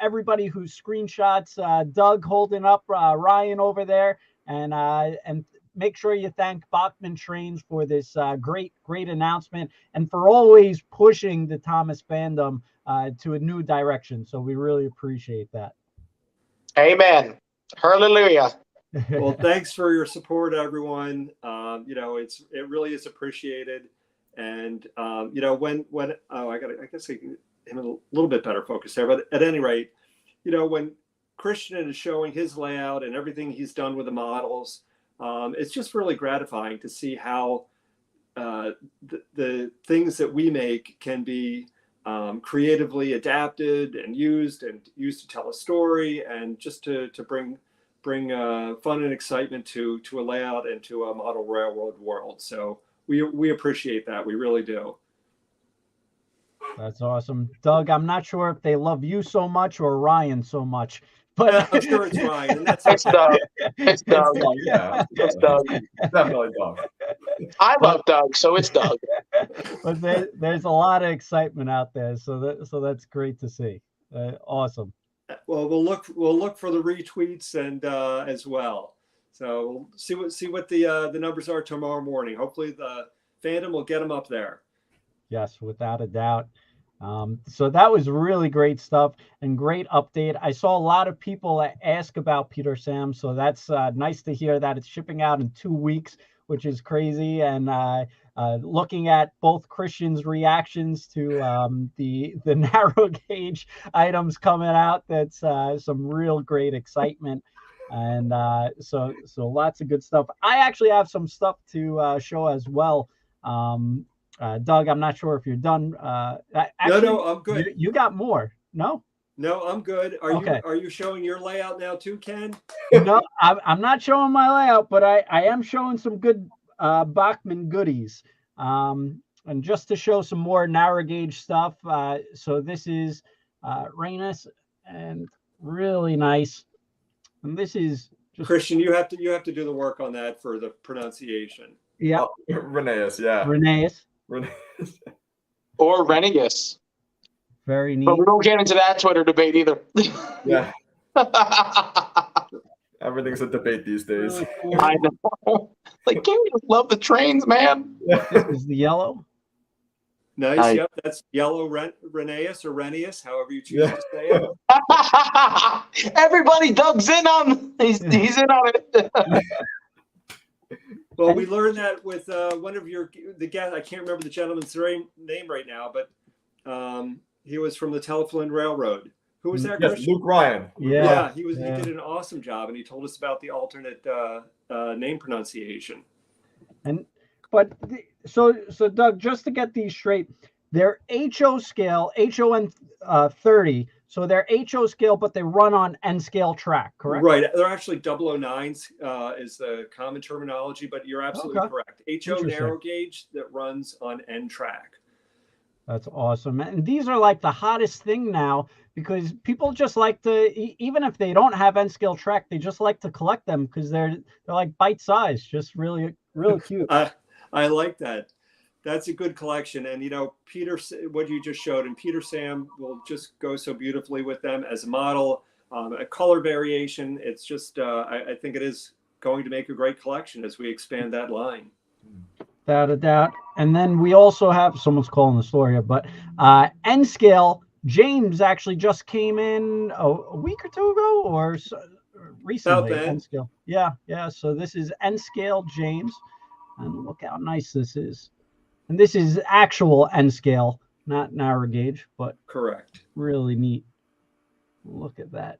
Speaker 1: everybody who screenshots Doug holding up Ryan over there, and make sure you thank Bachmann Trains for this great announcement and for always pushing the Thomas fandom to a new direction. So we really appreciate that.
Speaker 4: Amen. Hallelujah.
Speaker 3: Well, thanks for your support, everyone. It really is appreciated. And when I guess I can him a little bit better focus there. But at any rate, when Christian is showing his layout and everything he's done with the models, it's just really gratifying to see how the things that we make can be creatively adapted and used to tell a story and just to bring fun and excitement to a layout and to a model railroad world. So we appreciate that. We really do.
Speaker 1: That's awesome. Doug, I'm not sure if they love you so much or Ryan so much, but
Speaker 3: I'm sure it's Ryan, and that's
Speaker 4: It's
Speaker 3: okay.
Speaker 4: Doug. It's Doug.
Speaker 2: Oh, yeah,
Speaker 4: It's Doug.
Speaker 2: definitely Doug.
Speaker 4: I love Doug, so it's Doug.
Speaker 1: But there's a lot of excitement out there, so that's great to see. Awesome.
Speaker 3: Well, we'll look for the retweets and as well. So we'll see what the numbers are tomorrow morning. Hopefully the fandom will get them up there.
Speaker 1: Yes, without a doubt. So that was really great stuff and great update. I saw a lot of people ask about Peter Sam, so that's nice to hear that it's shipping out in 2 weeks, which is crazy. And looking at both Christian's reactions to the narrow gauge items coming out, that's some real great excitement. And so lots of good stuff. I actually have some stuff to show as well. Doug, I'm not sure if you're done. Actually,
Speaker 3: No, I'm good.
Speaker 1: You got more? No,
Speaker 3: No, I'm good.
Speaker 1: Okay.
Speaker 3: Are you showing your layout now too, Ken?
Speaker 1: no, I'm not showing my layout, but I am showing some good Bachmann goodies. And just to show some more narrow gauge stuff. So this is Reynes, and really nice. And this is just
Speaker 3: Christian, you have to do the work on that for the pronunciation.
Speaker 1: yeah,
Speaker 2: Rheneas, yeah.
Speaker 1: Reynes,
Speaker 2: Rheneas.
Speaker 4: Or Renegus.
Speaker 1: very neat.
Speaker 4: But we don't get into that Twitter debate either.
Speaker 2: Yeah, everything's a debate these days.
Speaker 1: Really cool.
Speaker 4: I know. Like, can't we just love the trains, man?
Speaker 1: This is the yellow.
Speaker 3: Nice. Yep, that's yellow Rheneas or Renius, however you choose to say it.
Speaker 4: Everybody, Doug's in on. He's in on it.
Speaker 3: Well, we learned that with one of the guests. I can't remember the gentleman's name right now, but he was from the Teleflin Railroad. Who was that?
Speaker 2: Yes,
Speaker 3: Christian?
Speaker 2: Luke Ryan.
Speaker 1: Yeah,
Speaker 3: He did an awesome job, and he told us about the alternate name pronunciation.
Speaker 1: So Doug, just to get these straight, they're HO scale, HON 30. So they're HO scale, but they run on N scale track, correct?
Speaker 3: Right. They're actually 009s is the common terminology, but you're absolutely correct. HO narrow gauge that runs on N track.
Speaker 1: That's awesome. And these are like the hottest thing now because people just like to, even if they don't have N scale track, they just like to collect them because they're like bite size, just really cute.
Speaker 3: I like that. That's a good collection. And, Peter, what you just showed, and Peter Sam will just go so beautifully with them as a model, a color variation. It's just, I think it is going to make a great collection as we expand that line.
Speaker 1: Without a doubt. And then we also have, someone's calling the store here, but N scale, James actually just came in a week or two ago or recently. N scale. Yeah. So this is N scale James. And look how nice this is. And this is actual N scale, not narrow gauge, but
Speaker 3: correct.
Speaker 1: Really neat. Look at that.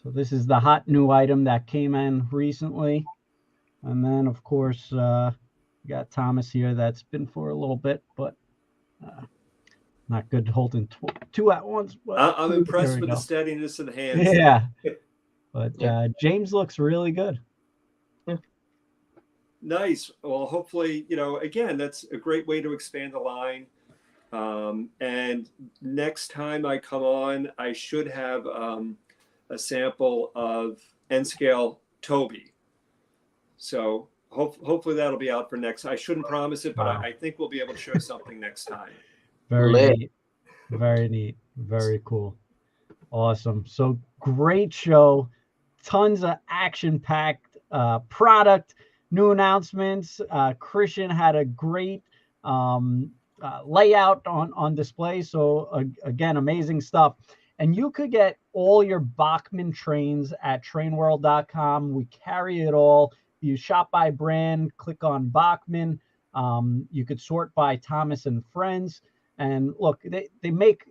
Speaker 1: So this is the hot new item that came in recently. And then, of course, you got Thomas here. That's been for a little bit, but not good holding two at once. But
Speaker 3: I'm impressed with the steadiness of the hands.
Speaker 1: Yeah. But James looks really good.
Speaker 3: Nice. Well, hopefully, again, that's a great way to expand the line. And next time I come on, I should have a sample of N-scale Toby. So hopefully that'll be out for next. I shouldn't promise it, but I think we'll be able to show something next time.
Speaker 1: Very neat. Very neat. Very cool. Awesome. So great show. Tons of action-packed product. New announcements. Christian had a great layout on display. So again, amazing stuff. And you could get all your Bachmann trains at trainworld.com. We carry it all. You shop by brand, click on Bachmann. You could sort by Thomas and Friends. And look, they make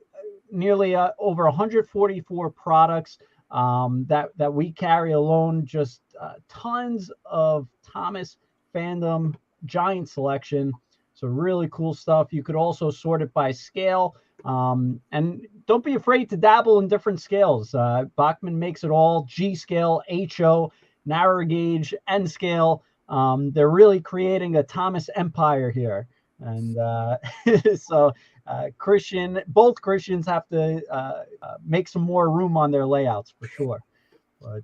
Speaker 1: nearly over 144 products that we carry alone. Just tons of Thomas fandom, giant selection. So really cool stuff. You could also sort it by scale. And don't be afraid to dabble in different scales. Bachmann makes it all: G scale, HO, narrow gauge, N scale. They're really creating a Thomas empire here. And so Both Christians have to make some more room on their layouts for sure. But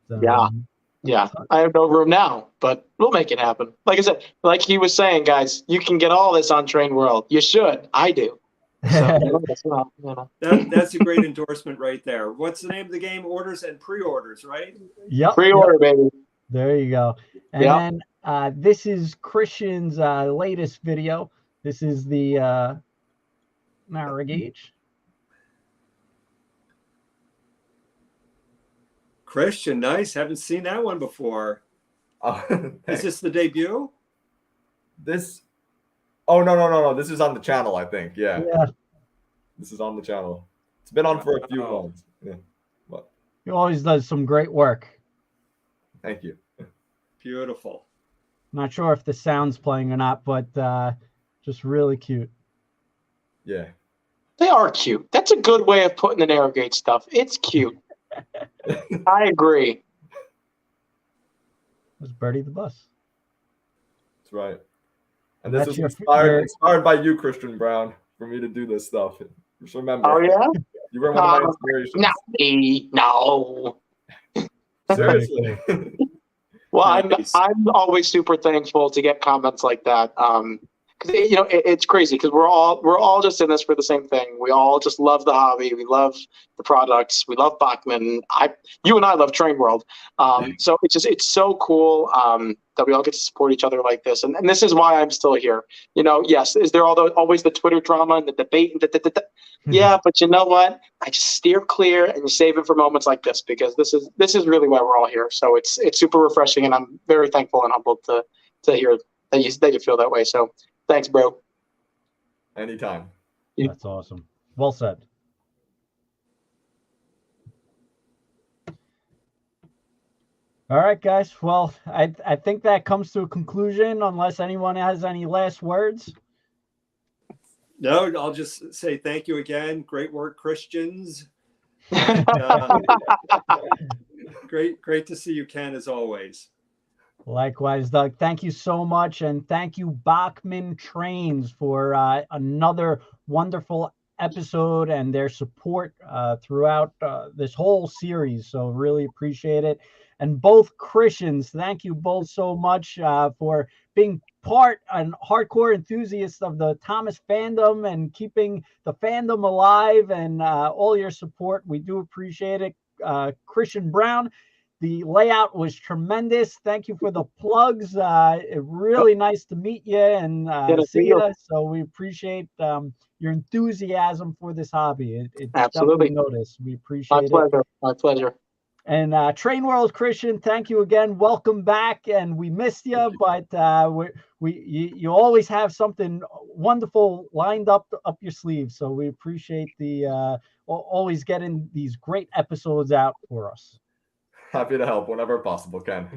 Speaker 4: yeah, I have no room now, but we'll make it happen. Like I said, like he was saying, guys, you can get all this on Train World. You should. I do. So,
Speaker 3: that's a great endorsement right there. What's the name of the game? Orders and pre-orders, right?
Speaker 1: Yep.
Speaker 4: Pre-order, baby.
Speaker 1: There you go. And then this is Christian's latest video. This is the narrow gauge.
Speaker 3: Christian, nice. Haven't seen that one before. Is this the debut?
Speaker 2: Oh, no. This is on the channel, I think. Yeah. This is on the channel. It's been on for a few months. Yeah. But
Speaker 1: he always does some great work.
Speaker 2: Thank you.
Speaker 3: Beautiful.
Speaker 1: Not sure if the sound's playing or not, but just really cute.
Speaker 2: Yeah.
Speaker 4: They are cute. That's a good way of putting the narrow gauge stuff. It's cute. I agree.
Speaker 2: That's
Speaker 1: Birdie the Bus.
Speaker 2: That's right. And this is inspired by you, Christian Brown, for me to do this stuff. Just remember.
Speaker 4: Oh, yeah?
Speaker 2: You were one of my inspirations.
Speaker 4: Not me. No.
Speaker 2: Seriously.
Speaker 4: Well, I'm always super thankful to get comments like that. Because it's crazy because we're all just in this for the same thing. We all just love the hobby. We love the products. We love Bachmann. You and I love Train World. So it's so cool that we all get to support each other like this. And this is why I'm still here. Yes, is there always the Twitter drama and the debate? Yeah, but you know what? I just steer clear and save it for moments like this because this is really why we're all here. So it's super refreshing, and I'm very thankful and humbled to hear that you feel that way. So thanks, bro.
Speaker 2: Anytime.
Speaker 1: That's awesome. Well said. All right, guys. Well, I think that comes to a conclusion unless anyone has any last words.
Speaker 3: No, I'll just say thank you again. Great work, Christians. Great to see you, Ken, as always.
Speaker 1: Likewise, Doug. Thank you so much. And thank you, Bachmann Trains, for another wonderful episode and their support throughout this whole series. So really appreciate it. And both Christians, thank you both so much for being part and hardcore enthusiasts of the Thomas fandom and keeping the fandom alive and all your support. We do appreciate it. Christian Brown, the layout was tremendous. Thank you for the plugs. Really nice to meet you and see you. So we appreciate your enthusiasm for this hobby. It's
Speaker 4: absolutely
Speaker 1: noticed. We appreciate it.
Speaker 4: My pleasure.
Speaker 1: And Train World Christian, thank you again. Welcome back. And we missed you, but you always have something wonderful lined up your sleeve. So we appreciate the always getting these great episodes out for us.
Speaker 2: Happy to help whenever possible, Ken.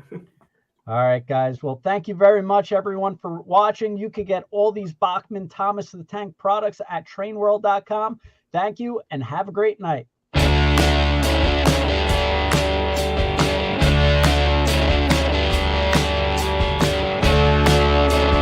Speaker 1: All right, guys. Well, thank you very much, everyone, for watching. You can get all these Bachmann Thomas the Tank products at trainworld.com. Thank you and have a great night.